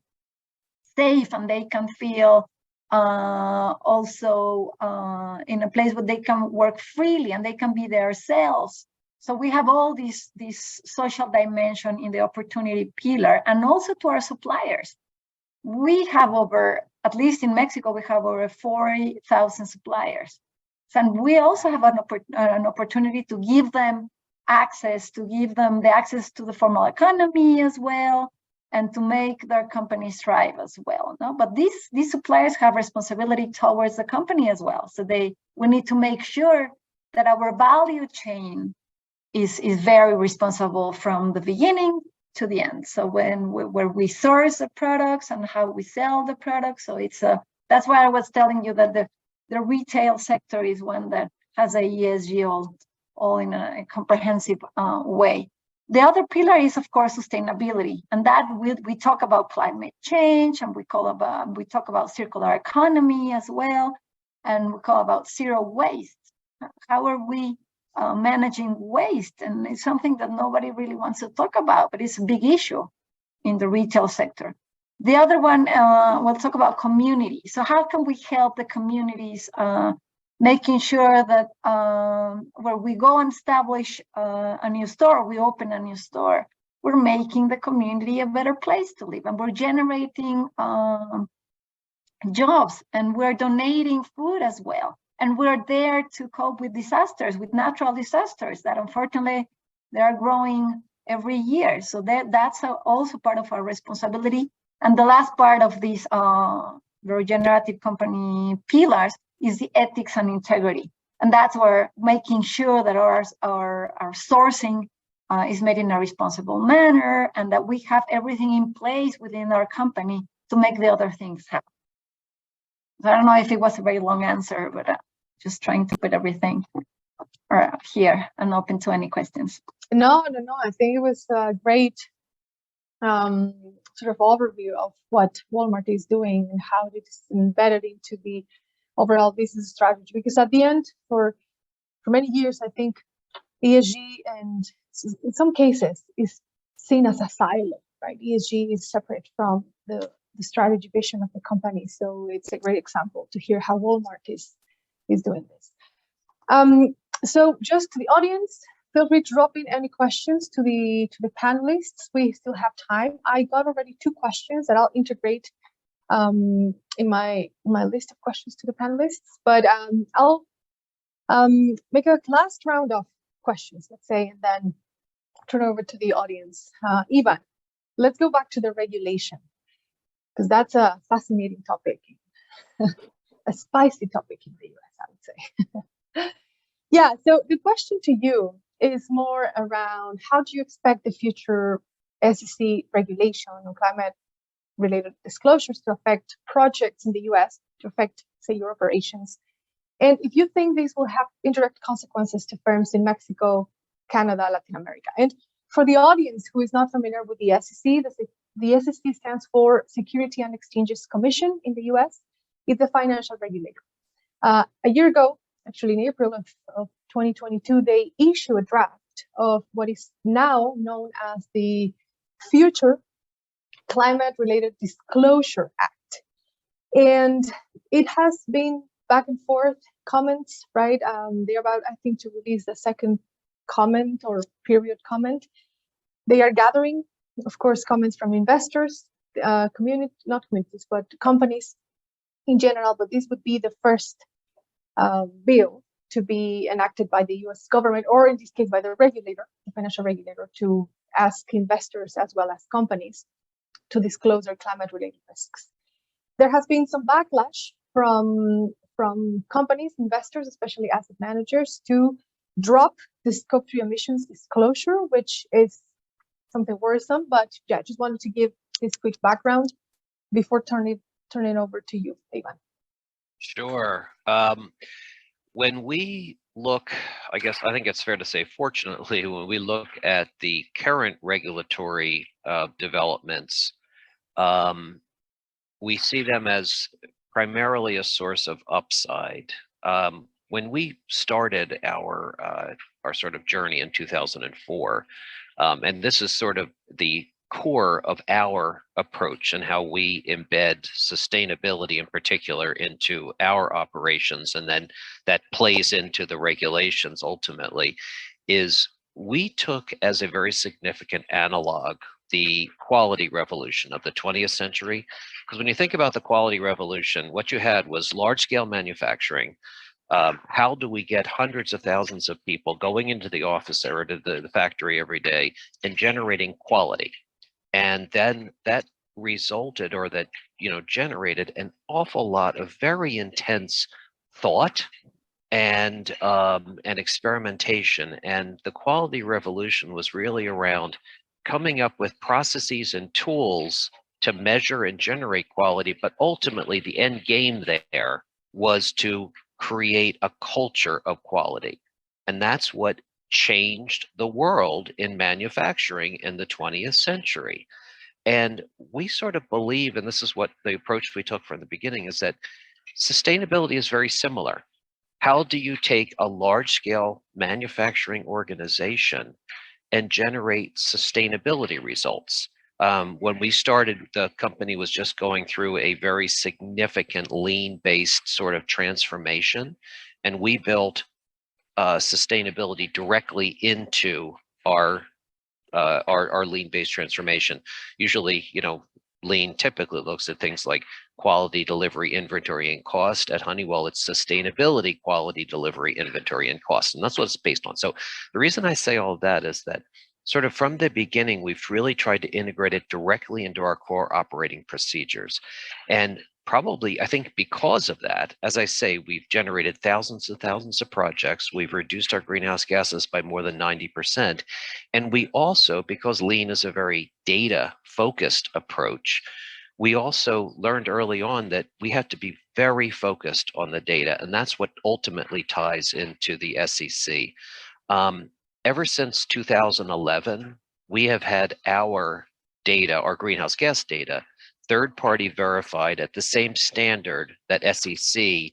safe, and they can feel also in a place where they can work freely and they can be themselves. So we have all this social dimension in the opportunity pillar, and also to our suppliers. We have over, at least in Mexico, we have over 40,000 suppliers. And we also have an opportunity to give them access, to give them the access to the formal economy as well, and to make their companies thrive as well. No? But these suppliers have responsibility towards the company as well. So we need to make sure that our value chain is very responsible from the beginning to the end. So where we source the products and how we sell the products. So that's why I was telling you that the retail sector is one that has a ESG all in a comprehensive way. The other pillar is, of course, sustainability, and that we talk about climate change, and we talk about circular economy as well, and we call about zero waste. How are we managing waste? And it's something that nobody really wants to talk about, but it's a big issue in the retail sector. The other one, we'll talk about community. So how can we help the communities, making sure that where we go and establish a new store, we open a new store, we're making the community a better place to live, and we're generating jobs, and we're donating food as well. And we're there to cope with disasters, with natural disasters that unfortunately they are growing every year. So that's also part of our responsibility. And the last part of these regenerative company pillars is the ethics and integrity. And that's where making sure that our sourcing is made in a responsible manner, and that we have everything in place within our company to make the other things happen. So I don't know if it was a very long answer, but just trying to put everything here and open to any questions. No. I think it was a great sort of overview of what Walmart is doing and how it is embedded into the overall business strategy. Because at the end, for many years, I think ESG, and in some cases, is seen as a silo, right? ESG is separate from the strategy vision of the company. So it's a great example to hear how Walmart is doing this. So just to the audience, feel free to drop in any questions to the panelists. We still have time. I got already 2 questions that I'll integrate in my list of questions to the panelists, but I'll make a last round of questions, let's say, and then turn over to the audience. Ivan, let's go back to the regulation, because that's a fascinating topic, a spicy topic in the US, I would say. Yeah, so the question to you is more around how do you expect the future SEC regulation on climate-related disclosures to affect projects in the US, to affect, say, your operations? And if you think these will have indirect consequences to firms in Mexico, Canada, Latin America. And for the audience who is not familiar with the SEC, the SEC stands for Security and Exchanges Commission in the US. It's a financial regulator. A year ago, actually in April of 2022, they issued a draft of what is now known as the Future Climate-Related Disclosure Act. And it has been back and forth comments, right? They're about, I think, to release the second comment or period comment. They are gathering, of course, comments from investors, not communities, but companies in general. But this would be the first bill to be enacted by the US government, or in this case by the regulator, the financial regulator, to ask investors as well as companies to disclose their climate-related risks. There has been some backlash from companies, investors, especially asset managers, to drop the Scope 3 emissions disclosure, which is something worrisome. But yeah, just wanted to give this quick background before turning over to you, Ivan. Sure. When we look, I think it's fair to say, fortunately, when we look at the current regulatory developments, we see them as primarily a source of upside. When we started our sort of journey in 2004, and this is sort of the core of our approach and how we embed sustainability in particular into our operations, and then that plays into the regulations ultimately, is we took as a very significant analog the quality revolution of the 20th century. Because when you think about the quality revolution, what you had was large-scale manufacturing. How do we get hundreds of thousands of people going into the office or to the factory every day and generating quality? And then that resulted, or that, generated an awful lot of very intense thought and experimentation. And the quality revolution was really around coming up with processes and tools to measure and generate quality, but ultimately the end game there was to create a culture of quality. And that's what changed the world in manufacturing in the 20th century. And we sort of believe, and this is what the approach we took from the beginning, is that sustainability is very similar. How do you take a large-scale manufacturing organization and generate sustainability results? When we started, the company was just going through a very significant lean-based sort of transformation, and we built sustainability directly into our lean-based transformation. Usually, lean typically looks at things like quality, delivery, inventory, and cost. At Honeywell, it's sustainability, quality, delivery, inventory, and cost, and that's what it's based on. So the reason I say all of that is that sort of from the beginning, we've really tried to integrate it directly into our core operating procedures. And probably, I think because of that, as I say, we've generated thousands and thousands of projects. We've reduced our greenhouse gases by more than 90%. And we also, because lean is a very data-focused approach, we also learned early on that we have to be very focused on the data. And that's what ultimately ties into the SEC. Ever since 2011, we have had our data, our greenhouse gas data, third-party verified at the same standard that SEC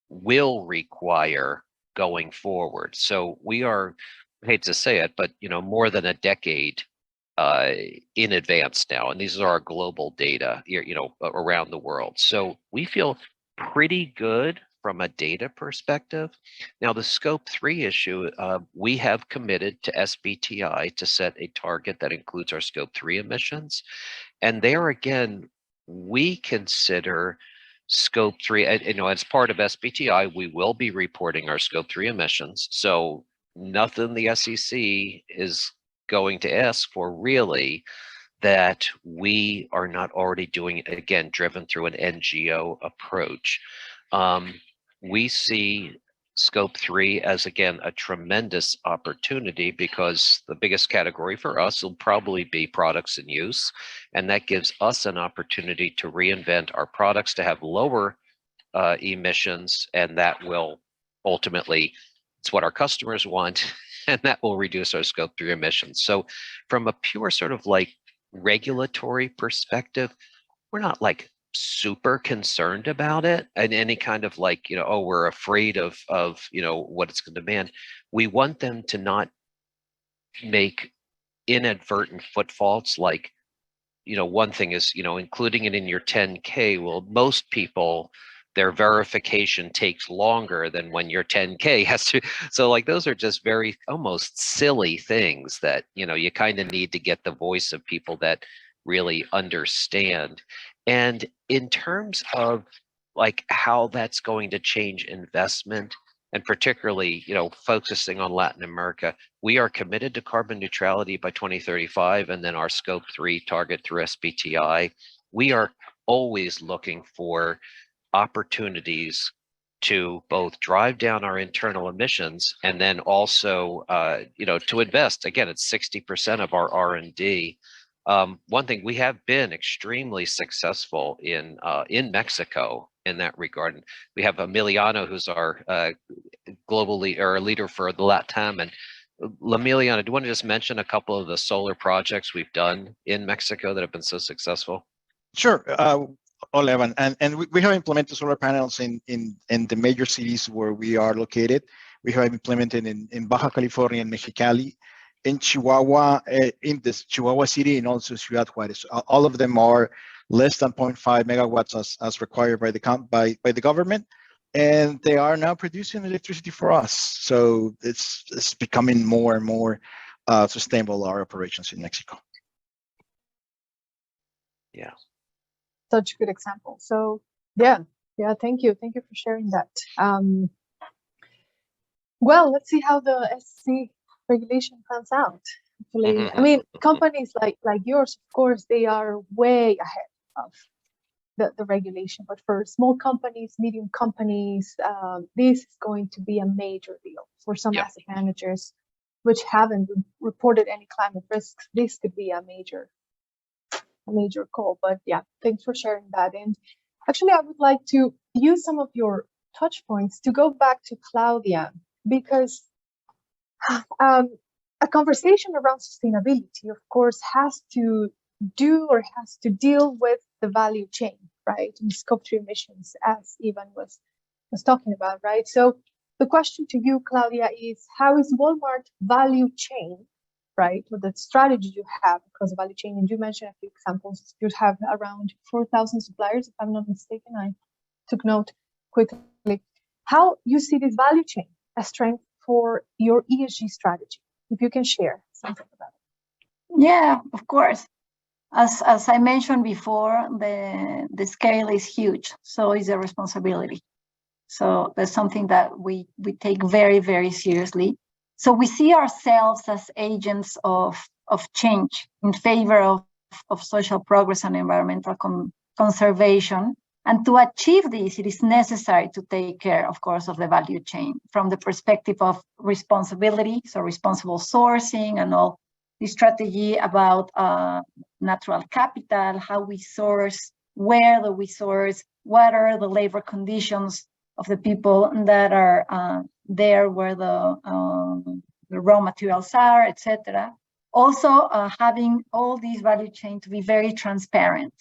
will require going forward. So we are, I hate to say it, but more than a decade in advance now, and these are our global data, around the world. So we feel pretty good from a data perspective. Now, the Scope 3 issue, we have committed to SBTI to set a target that includes our Scope 3 emissions. And there again, we consider Scope 3, as part of SBTI, we will be reporting our Scope 3 emissions. So nothing the SEC is going to ask for really that we are not already doing, again, driven through an NGO approach. We see Scope 3 as, again, a tremendous opportunity because the biggest category for us will probably be products in use. And that gives us an opportunity to reinvent our products to have lower emissions. And that will ultimately, it's what our customers want, and that will reduce our Scope 3 emissions. So from a pure sort of like regulatory perspective, we're not like super concerned about it and any kind of like, oh, we're afraid of what it's going to demand. We want them to not make inadvertent footfalls. Like, one thing is, including it in your 10K. Well, most people, their verification takes longer than when your 10K has to. So like, those are just very almost silly things that, you kind of need to get the voice of people that really understand. And in terms of like how that's going to change investment, and particularly, focusing on Latin America, we are committed to carbon neutrality by 2035, and then our Scope 3 target through SBTI. We are always looking for opportunities to both drive down our internal emissions and then also, to invest. Again, it's 60% of our R&D. One thing, we have been extremely successful in Mexico in that regard. And we have Emiliano, who's our global leader for the LATAM. And Emiliano, do you want to just mention a couple of the solar projects we've done in Mexico that have been so successful? Sure. Evan, and we have implemented solar panels in the major cities where we are located. We have implemented in Baja California and Mexicali, in Chihuahua, in this Chihuahua city, and also Ciudad Juarez. All of them are less than 0.5 megawatts as required by the government, and they are now producing electricity for us. So it's becoming more and more sustainable, our operations in Mexico. Yeah. Such a good example. So yeah, thank you for sharing that. Well, let's see how the SEC regulation pans out. Hopefully, I mean, companies like yours, of course, they are way ahead of the regulation. But for small companies, medium companies, this is going to be a major deal. For some asset managers which haven't reported any climate risks, this could be a major call. But yeah, thanks for sharing that. And actually, I would like to use some of your touch points to go back to Claudia, because a conversation around sustainability, of course, has to deal with the value chain, right? And Scope 3 emissions, as Ivan was talking about, right? So the question to you, Claudia, is how is Walmart value chain, right? With the strategy you have across the value chain, and you mentioned a few examples. You have around 4,000 suppliers, if I'm not mistaken. I took note quickly. How you see this value chain as strength for your ESG strategy? If you can share something about it. Yeah, of course. As I mentioned before, the scale is huge, so is the responsibility. So that's something that we take very, very seriously. So we see ourselves as agents of change in favor of social progress and environmental conservation. And to achieve this, it is necessary to take care, of course, of the value chain from the perspective of responsibility, so responsible sourcing and all the strategy about natural capital, how we source, where do we source, what are the labor conditions of the people that are there where the raw materials are, etc. Also, having all these value chain to be very transparent,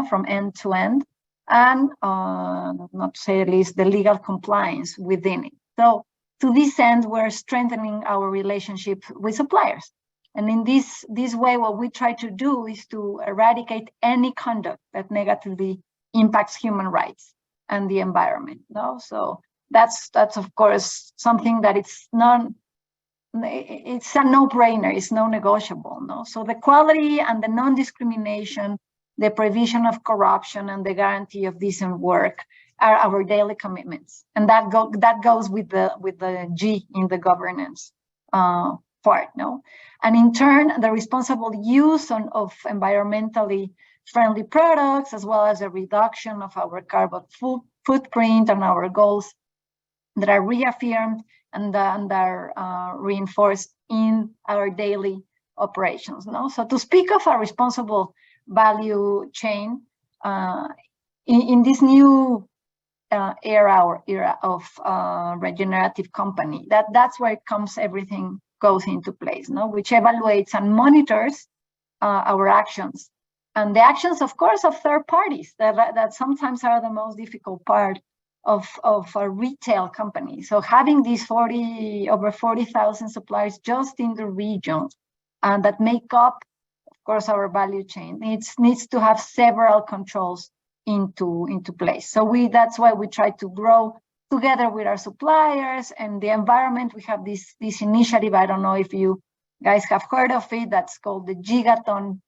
from end to end. And not to say at least the legal compliance within it. So to this end, we're strengthening our relationship with suppliers. And in this way, what we try to do is to eradicate any conduct that negatively impacts human rights and the environment. So that's of course something that it's a no-brainer, it's non-negotiable. So the quality and the non-discrimination the prevention of corruption, and the guarantee of decent work are our daily commitments. And that goes with the G in the governance part, no? And in turn, the responsible use of environmentally friendly products, as well as a reduction of our carbon footprint and our goals that are reaffirmed and are reinforced in our daily operations. No, so to speak of a responsible value chain in this new era of regenerative company, that's where it comes, everything goes into place, no, which evaluates and monitors our actions, and the actions, of course, of third parties that sometimes are the most difficult part of a retail company. So having these over 40,000 suppliers just in the region that make up, of course, our value chain, needs to have several controls into place. So that's why we try to grow together with our suppliers and the environment. We have this initiative, I don't know if you guys have heard of it, that's called the Gigaton.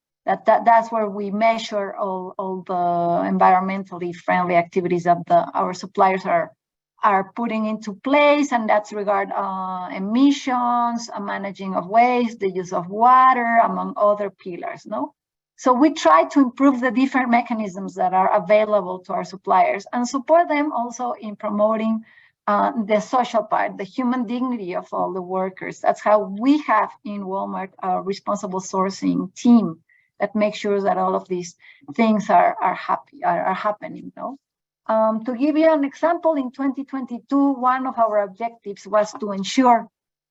That's where we measure all the environmentally friendly activities that our suppliers are putting into place, and that's regard emissions, managing of waste, the use of water, among other pillars, no? So we try to improve the different mechanisms that are available to our suppliers and support them also in promoting the social part, the human dignity of all the workers. That's how we have in Walmart a responsible sourcing team that makes sure that all of these things are happening. No? To give you an example, in 2022, one of our objectives was to ensure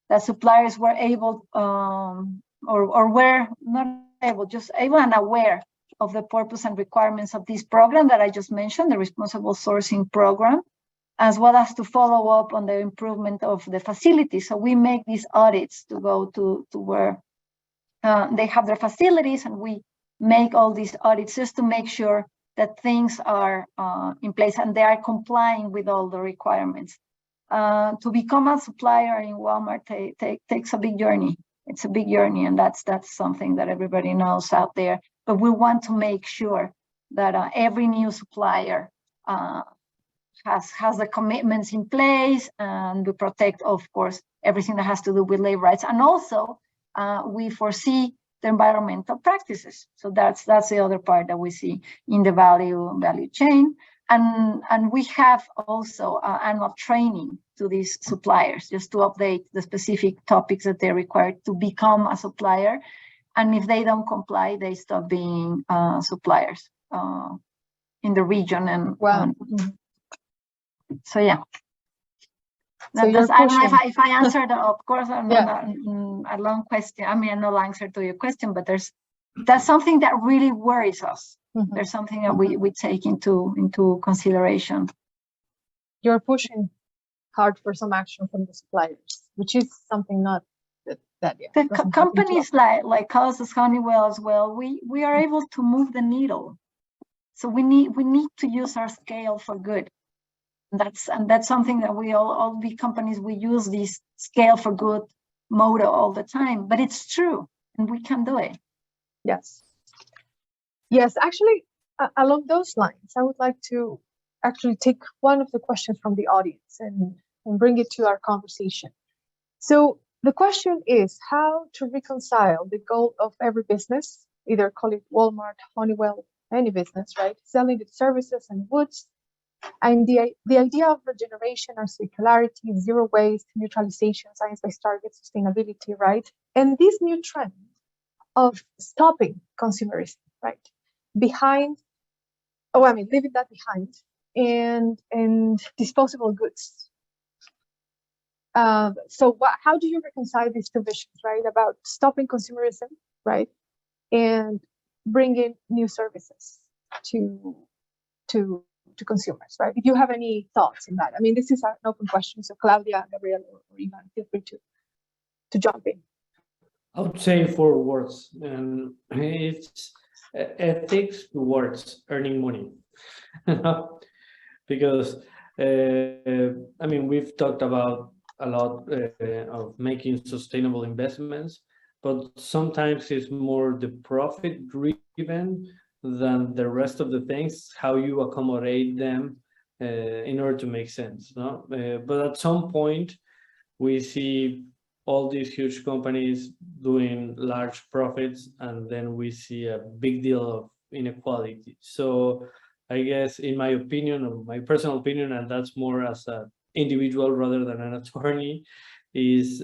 that suppliers were able, or were not able, just able and aware of the purpose and requirements of this program that I just mentioned, the Responsible Sourcing Program, as well as to follow up on the improvement of the facilities. So we make these audits to go to where they have their facilities, and we make all these audits just to make sure that things are in place and they are complying with all the requirements. To become a supplier in Walmart takes a big journey. It's a big journey, and that's something that everybody knows out there. But we want to make sure that every new supplier has the commitments in place, and we protect, of course, everything that has to do with labor rights. And also, we foresee the environmental practices. So that's the other part that we see in the value chain. And we have also annual training to these suppliers just to update the specific topics that they're required to become a supplier. And if they don't comply, they stop being suppliers in the region. And wow. So yeah. So I don't know if I answered, of course, a long question. I mean, no answer to your question, but that's something that really worries us. Mm-hmm. There's something that we take into consideration. You're pushing hard for some action from the suppliers, which is something not that yet. The companies like us as Honeywell as well, we are able to move the needle. So we need to use our scale for good. And that's something that we all big companies, we use this scale for good motto all the time, but it's true and we can do it. Yes. Actually, along those lines, I would like to actually take one of the questions from the audience and bring it to our conversation. So the question is how to reconcile the goal of every business, either call it Walmart, Honeywell, any business, right? Selling its services and goods, and the idea of regeneration or circularity, zero waste, neutralization, science-based targets, sustainability, right? And this new trend of stopping consumerism, right? Leaving that behind, and disposable goods. So how do you reconcile these two visions, right? About stopping consumerism, right? And bringing new services to consumers, right? If you have any thoughts on that. I mean, this is an open question, so Claudia, Gabriel, or Ivan, feel free to jump in. I would say 4 words, and it's ethics towards earning money. Because, I mean, we've talked about a lot of making sustainable investments, but sometimes it's more the profit driven than the rest of the things, how you accommodate them in order to make sense, no? But at some point, we see all these huge companies doing large profits, and then we see a big deal of inequality. So I guess, in my opinion, or my personal opinion, and that's more as an individual rather than an attorney, is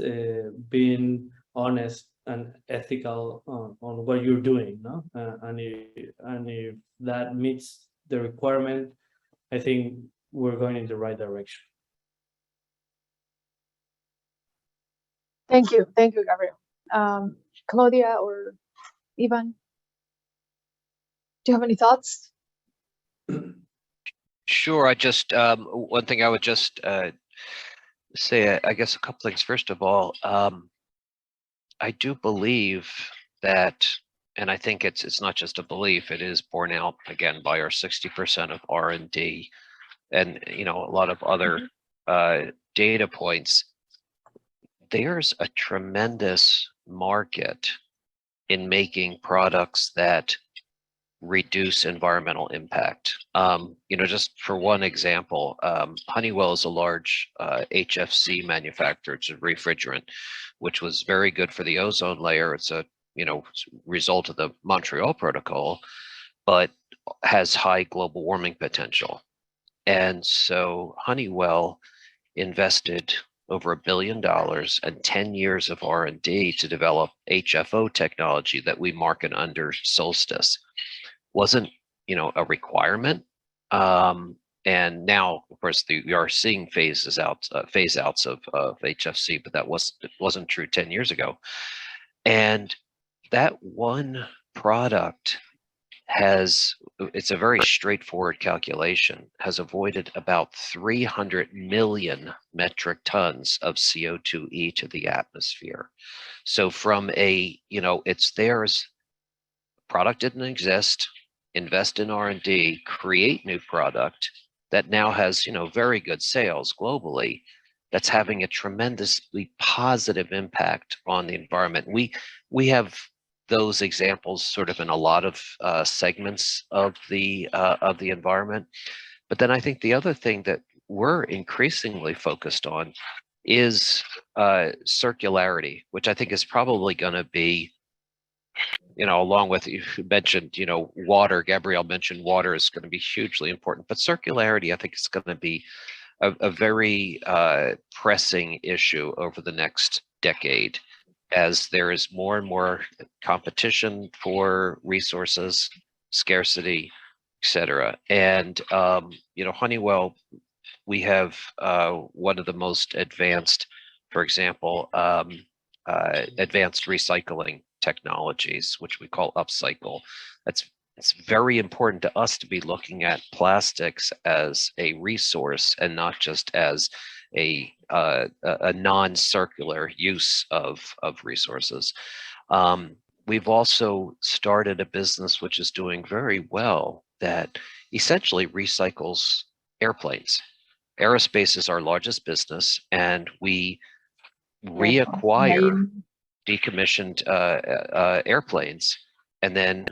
being honest and ethical on what you're doing, no? And if that meets the requirement, I think we're going in the right direction. Thank you, Gabriel. Claudia or Ivan, do you have any thoughts? Sure. I just one thing I would just say, I guess a couple things. First of all, I do believe that, and I think it's not just a belief, it is borne out again by our 60% of R&D and a lot of other data points. There's a tremendous market in making products that reduce environmental impact. Just for one example, Honeywell is a large HFC manufacturer. It's a refrigerant, which was very good for the ozone layer. It's a result of the Montreal Protocol, but has high global warming potential. And so Honeywell invested over $1 billion and 10 years of R&D to develop HFO technology that we market under Solstice. Wasn't a requirement, and now of course we are seeing phase outs of HFC, but that wasn't true 10 years ago. And that one product it's a very straightforward calculation, has avoided about 300 million metric tons of CO2e to the atmosphere. So from it's theirs, product didn't exist, invest in R&D, create new product that now has very good sales globally, that's having a tremendously positive impact on the environment. We have those examples sort of in a lot of segments of the environment. But then I think the other thing that we're increasingly focused on is circularity, which I think is probably going to be, along with, you mentioned, water, Gabrielle mentioned water is going to be hugely important, but circularity, I think, is going to be a very pressing issue over the next decade, as there is more and more competition for resources, scarcity, etc. And, Honeywell, we have one of the most advanced, for example, advanced recycling technologies, which we call upcycle. It's very important to us to be looking at plastics as a resource and not just as a non-circular use of resources. We've also started a business which is doing very well that essentially recycles airplanes. Aerospace is our largest business, and we reacquire decommissioned airplanes and then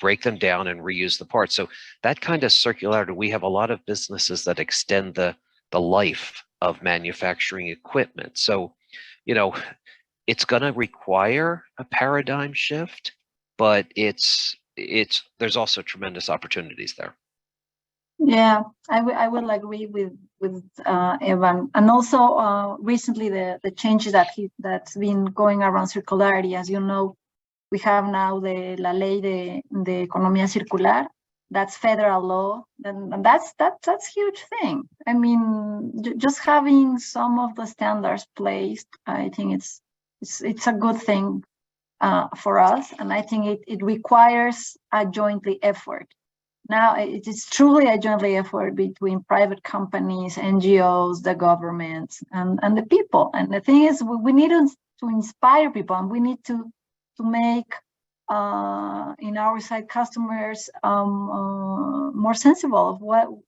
break them down and reuse the parts. So that kind of circularity, we have a lot of businesses that extend the life of manufacturing equipment. So it's going to require a paradigm shift, but there's also tremendous opportunities there. Yeah, I will agree with Evan, and also recently the changes that's been going around circularity. As you know, we have now the La Ley de Economía Circular. That's federal law, and that's a huge thing. I mean, just having some of the standards placed, I think it's a good thing for us, and I think it requires a jointly effort. Now it is truly a jointly effort between private companies, NGOs, the governments, and the people. And the thing is, we need to inspire people, and we need to make in our side customers more sensible of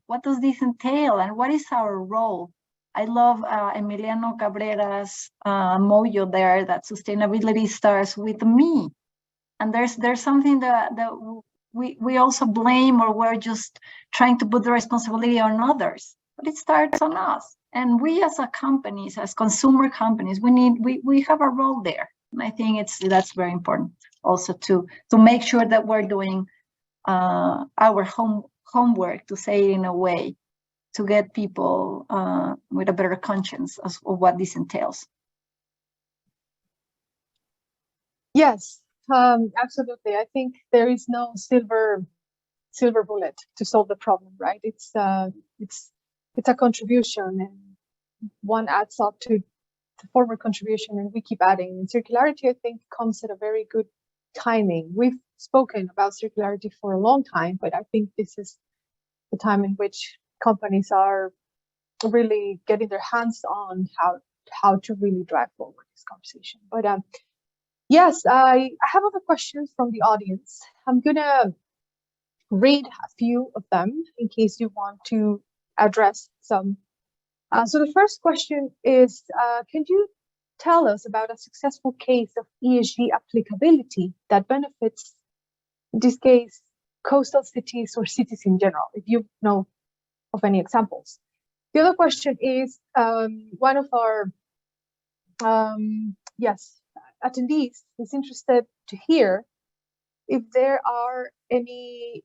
what does this entail and what is our role. I love Emiliano Cabrera's motto there, that sustainability starts with me. And there's something that we also blame, or we're just trying to put the responsibility on others. But it starts on us. And we as a companies, as consumer companies, we have a role there. And I think that's very important also to make sure that we're doing our homework, to say it in a way, to get people with a better conscience of what this entails. Yes, absolutely. I think there is no silver bullet to solve the problem, right? It's a contribution, and one adds up to the forward contribution, and we keep adding. And circularity, I think, comes at a very good timing. We've spoken about circularity for a long time, but I think this is the time in which companies are really getting their hands on how to really drive forward this conversation. But yes, I have other questions from the audience. I'm gonna read a few of them in case you want to address some. So the first question is, can you tell us about a successful case of ESG applicability that benefits, in this case, coastal cities or cities in general, if you know of any examples? The other question is, one of our attendees is interested to hear if there are any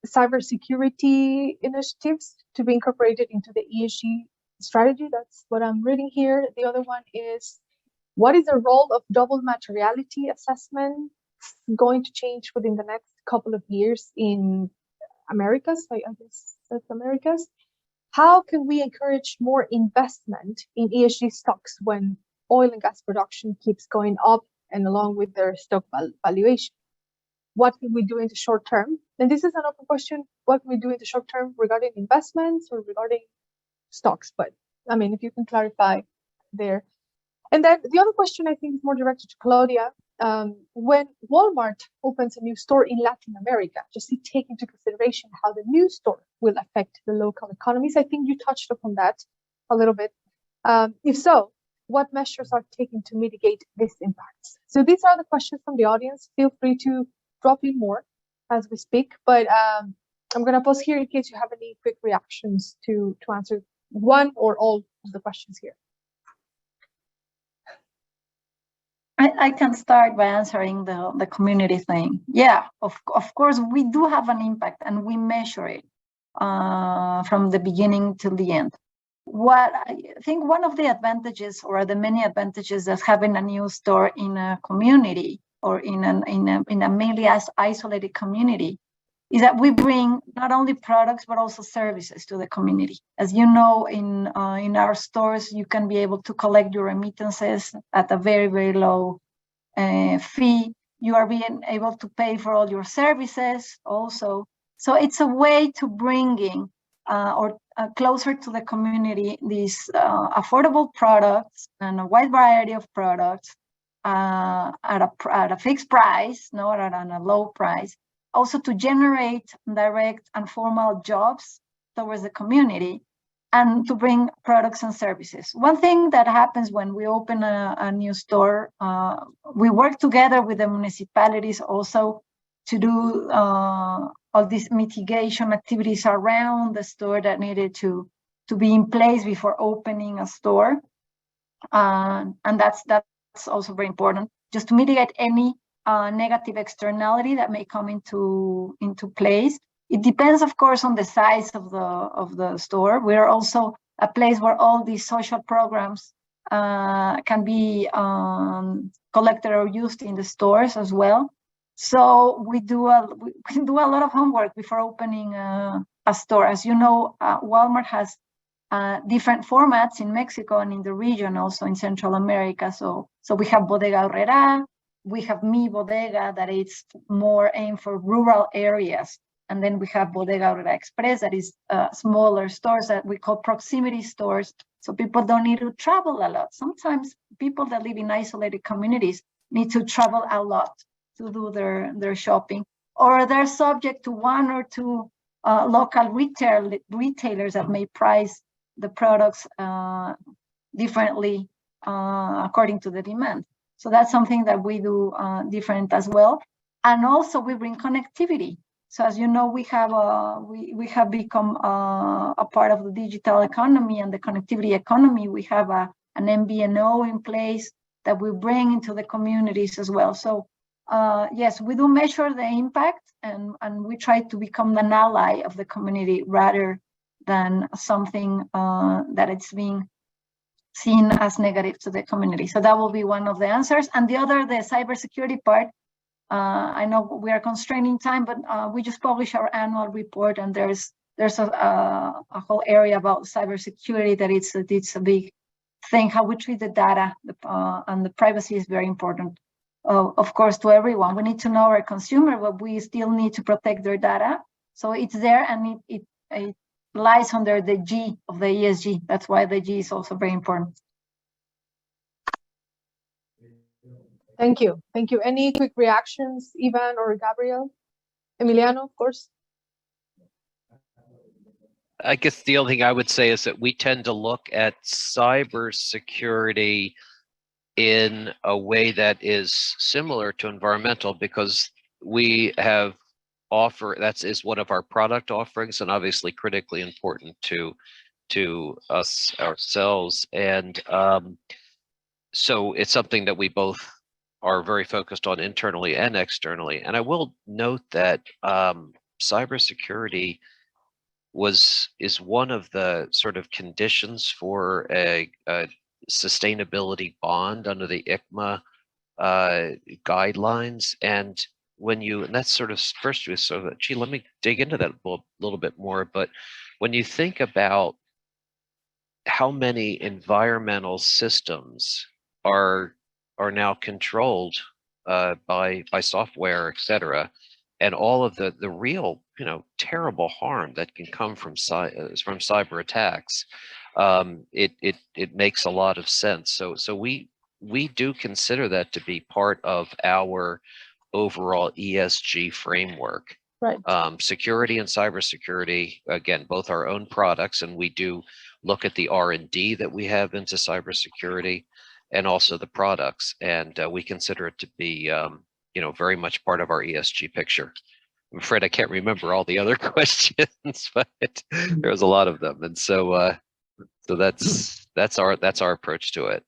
cybersecurity initiatives to be incorporated into the ESG strategy. That's what I'm reading here. The other one is, what is the role of double materiality assessment going to change within the next couple of years in Americas? I guess that's Americas. How can we encourage more investment in ESG stocks when oil and gas production keeps going up and along with their stock valuation? What can we do in the short term? And this is an open question. What can we do in the short term regarding investments or regarding stocks? But I mean, if you can clarify there. And then the other question, I think, is more directed to Claudia. When Walmart opens a new store in Latin America, does it take into consideration how the new store will affect the local economies? I think you touched upon that a little bit. If so, what measures are taken to mitigate these impacts? So these are the questions from the audience. Feel free to drop in more as we speak, but I'm going to pause here in case you have any quick reactions to answer one or all of the questions here. I can start by answering the community thing. Yeah, of course, we do have an impact, and we measure it from the beginning till the end. What I think one of the advantages, or the many advantages, of having a new store in a community or in a mainly isolated community is that we bring not only products but also services to the community. As you know, in our stores, you can be able to collect your remittances at a very, very low fee. You are being able to pay for all your services also. So it's a way to bringing closer to the community these affordable products and a wide variety of products at a fixed price, not at a low price. Also to generate direct and formal jobs towards the community, and to bring products and services. One thing that happens when we open a new store, we work together with the municipalities also to do all these mitigation activities around the store that needed to be in place before opening a store. And that's also very important, just to mitigate any negative externality that may come into place. It depends, of course, on the size of the store. We're also a place where all these social programs can be collected or used in the stores as well. So we do a lot of homework before opening a store. As you know, Walmart has different formats in Mexico and in the region, also in Central America. So we have Bodega Aurrera, we have Mi Bodega, that is more aimed for rural areas. And then we have Bodega Aurrera Express, that is smaller stores that we call proximity stores. So people don't need to travel a lot. Sometimes people that live in isolated communities need to travel a lot to do their shopping, or they're subject to one or two local retailers that may price the products differently according to the demand. So that's something that we do different as well. And also we bring connectivity. So as you know, we have become a part of the digital economy and the connectivity economy. We have an MVNO in place that we bring into the communities as well. So yes, we do measure the impact, and we try to become an ally of the community rather than something that it's being seen as negative to the community. So that will be one of the answers. And the other, the cybersecurity part, I know we are constraining time, but we just published our annual report, and there's a whole area about cybersecurity that it's a big thing, how we treat the data, and the privacy is very important. Of course, to everyone, we need to know our consumer, but we still need to protect their data. So it's there, and it lies under the G of the ESG. That's why the G is also very important. Thank you. Thank you. Any quick reactions, Ivan or Gabriel? Emiliano, of course. I guess the only thing I would say is that we tend to look at cybersecurity in a way that is similar to environmental, because we have that is one of our product offerings, and obviously critically important to us ourselves. And so it's something that we both are very focused on internally and externally. And I will note that cybersecurity is one of the sort of conditions for a sustainability bond under the ICMA guidelines. And that's sort of first, so gee, let me dig into that a little bit more. But when you think about how many environmental systems are now controlled by software, et cetera, and all of the real, terrible harm that can come from cyber attacks, it makes a lot of sense. So we do consider that to be part of our overall ESG framework. Right. Security and cybersecurity, again, both our own products, and we do look at the R&D that we have into cybersecurity, and also the products, and we consider it to be, very much part of our ESG picture. I'm afraid I can't remember all the other questions, but there was a lot of them, and so that's our approach to it.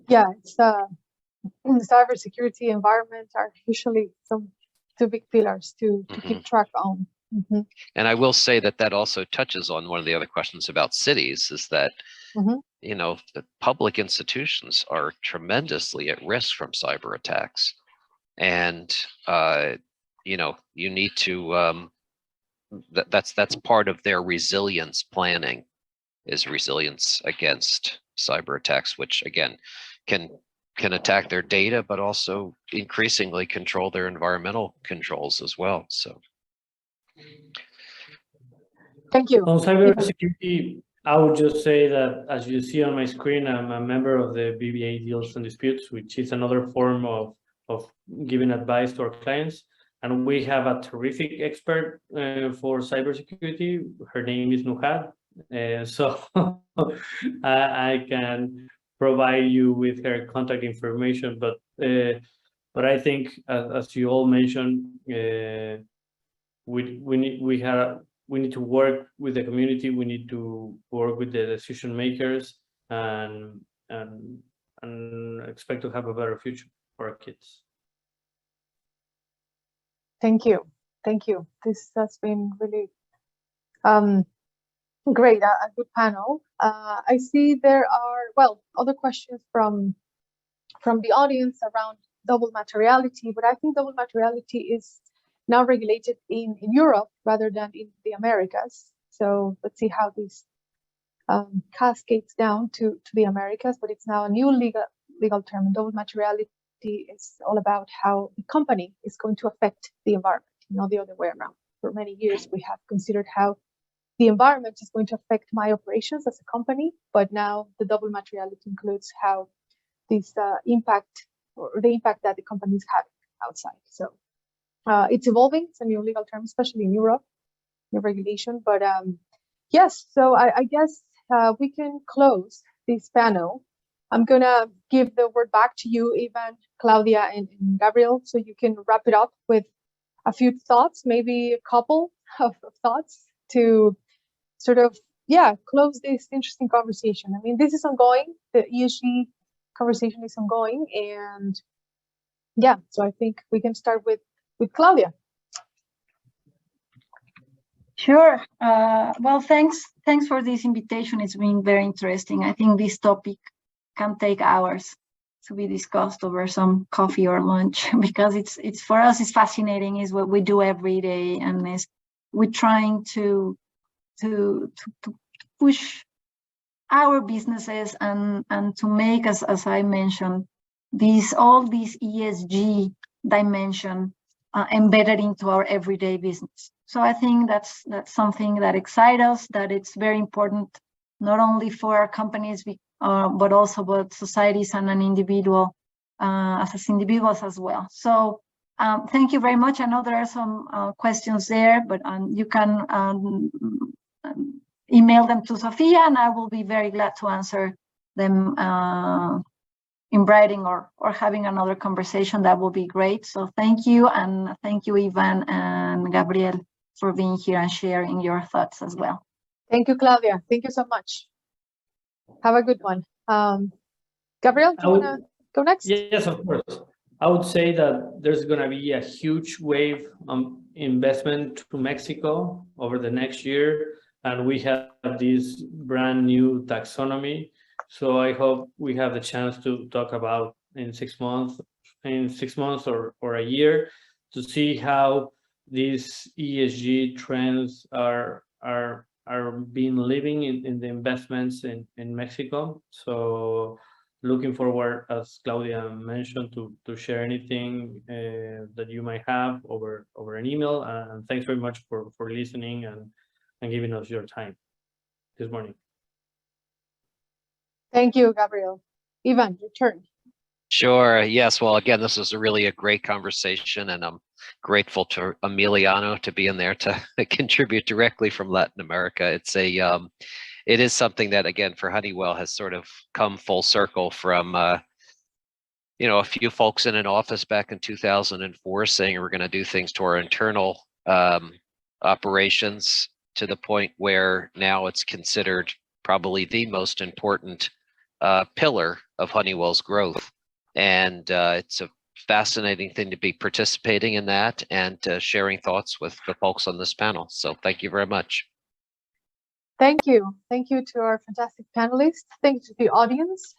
Yeah, it's cybersecurity environment are usually two big pillars to keep track on. Mm-hmm. And I will say that also touches on one of the other questions about cities, is that the public institutions are tremendously at risk from cyber attacks, and you need to that's part of their resilience planning, is resilience against cyber attacks, which again can attack their data, but also increasingly control their environmental controls as well. So thank you. On cybersecurity, I would just say that, as you see on my screen, I'm a member of the BBA Deals and Disputes, which is another form of giving advice to our clients. And we have a terrific expert for cybersecurity. Her name is Nuhad. So I can provide you with her contact information. But I think, as you all mentioned, we need to work with the community. We need to work with the decision makers, and expect to have a better future for our kids. Thank you. This has been really great, a good panel. I see there are other questions from the audience around double materiality, but I think double materiality is now regulated in Europe rather than in the Americas. So let's see how this cascades down to the Americas, but it's now a new legal term. Double materiality is all about how the company is going to affect the environment, not the other way around. For many years, we have considered how the environment is going to affect my operations as a company, but now the double materiality includes how this impact, or the impact that the company is having outside. So it's evolving. It's a new legal term, especially in Europe, new regulation. But yes, so I guess we can close this panel. I'm gonna give the word back to you, Ivan, Claudia, and Gabriel, so you can wrap it up with a few thoughts, maybe a couple of thoughts to sort of, yeah, close this interesting conversation. I mean, this is ongoing. The ESG conversation is ongoing, and yeah, so I think we can start with Claudia. Sure. Well, thanks for this invitation. It's been very interesting. I think this topic can take hours to be discussed over some coffee or lunch, because it's for us, it's fascinating. Is what we do every day, and is we're trying to push our businesses and to make, as I mentioned, all these ESG dimension embedded into our everyday business. So I think that's something that excites us, that it's very important, not only for our companies, but also for societies and an individual, as individuals as well. So thank you very much. I know there are some questions there, but you can email them to Sophia, and I will be very glad to answer them in writing or having another conversation. That will be great. So thank you, and thank you, Ivan and Gabriel, for being here and sharing your thoughts as well. Thank you, Claudia. Thank you so much. Have a good one. Gabriel, do you want to go next? Yes, of course. I would say that there's going to be a huge wave of investment to Mexico over the next year, and we have this brand new taxonomy. So I hope we have the chance to talk about in 6 months, or a year, to see how these ESG trends are being living in the investments in Mexico. So looking forward, as Claudia mentioned, to share anything that you might have over an email. And thanks very much for listening and giving us your time this morning. Thank you, Gabriel. Ivan, your turn. Sure. Yes. Well, again, this is really a great conversation, and I'm grateful to Emiliano to be in there to contribute directly from Latin America. It is something that, again, for Honeywell has sort of come full circle from, a few folks in an office back in 2004 saying we're going to do things to our internal operations, to the point where now it's considered probably the most important pillar of Honeywell's growth. And it's a fascinating thing to be participating in that and sharing thoughts with the folks on this panel. So thank you very much. Thank you. Thank you to our fantastic panelists. Thank you to the audience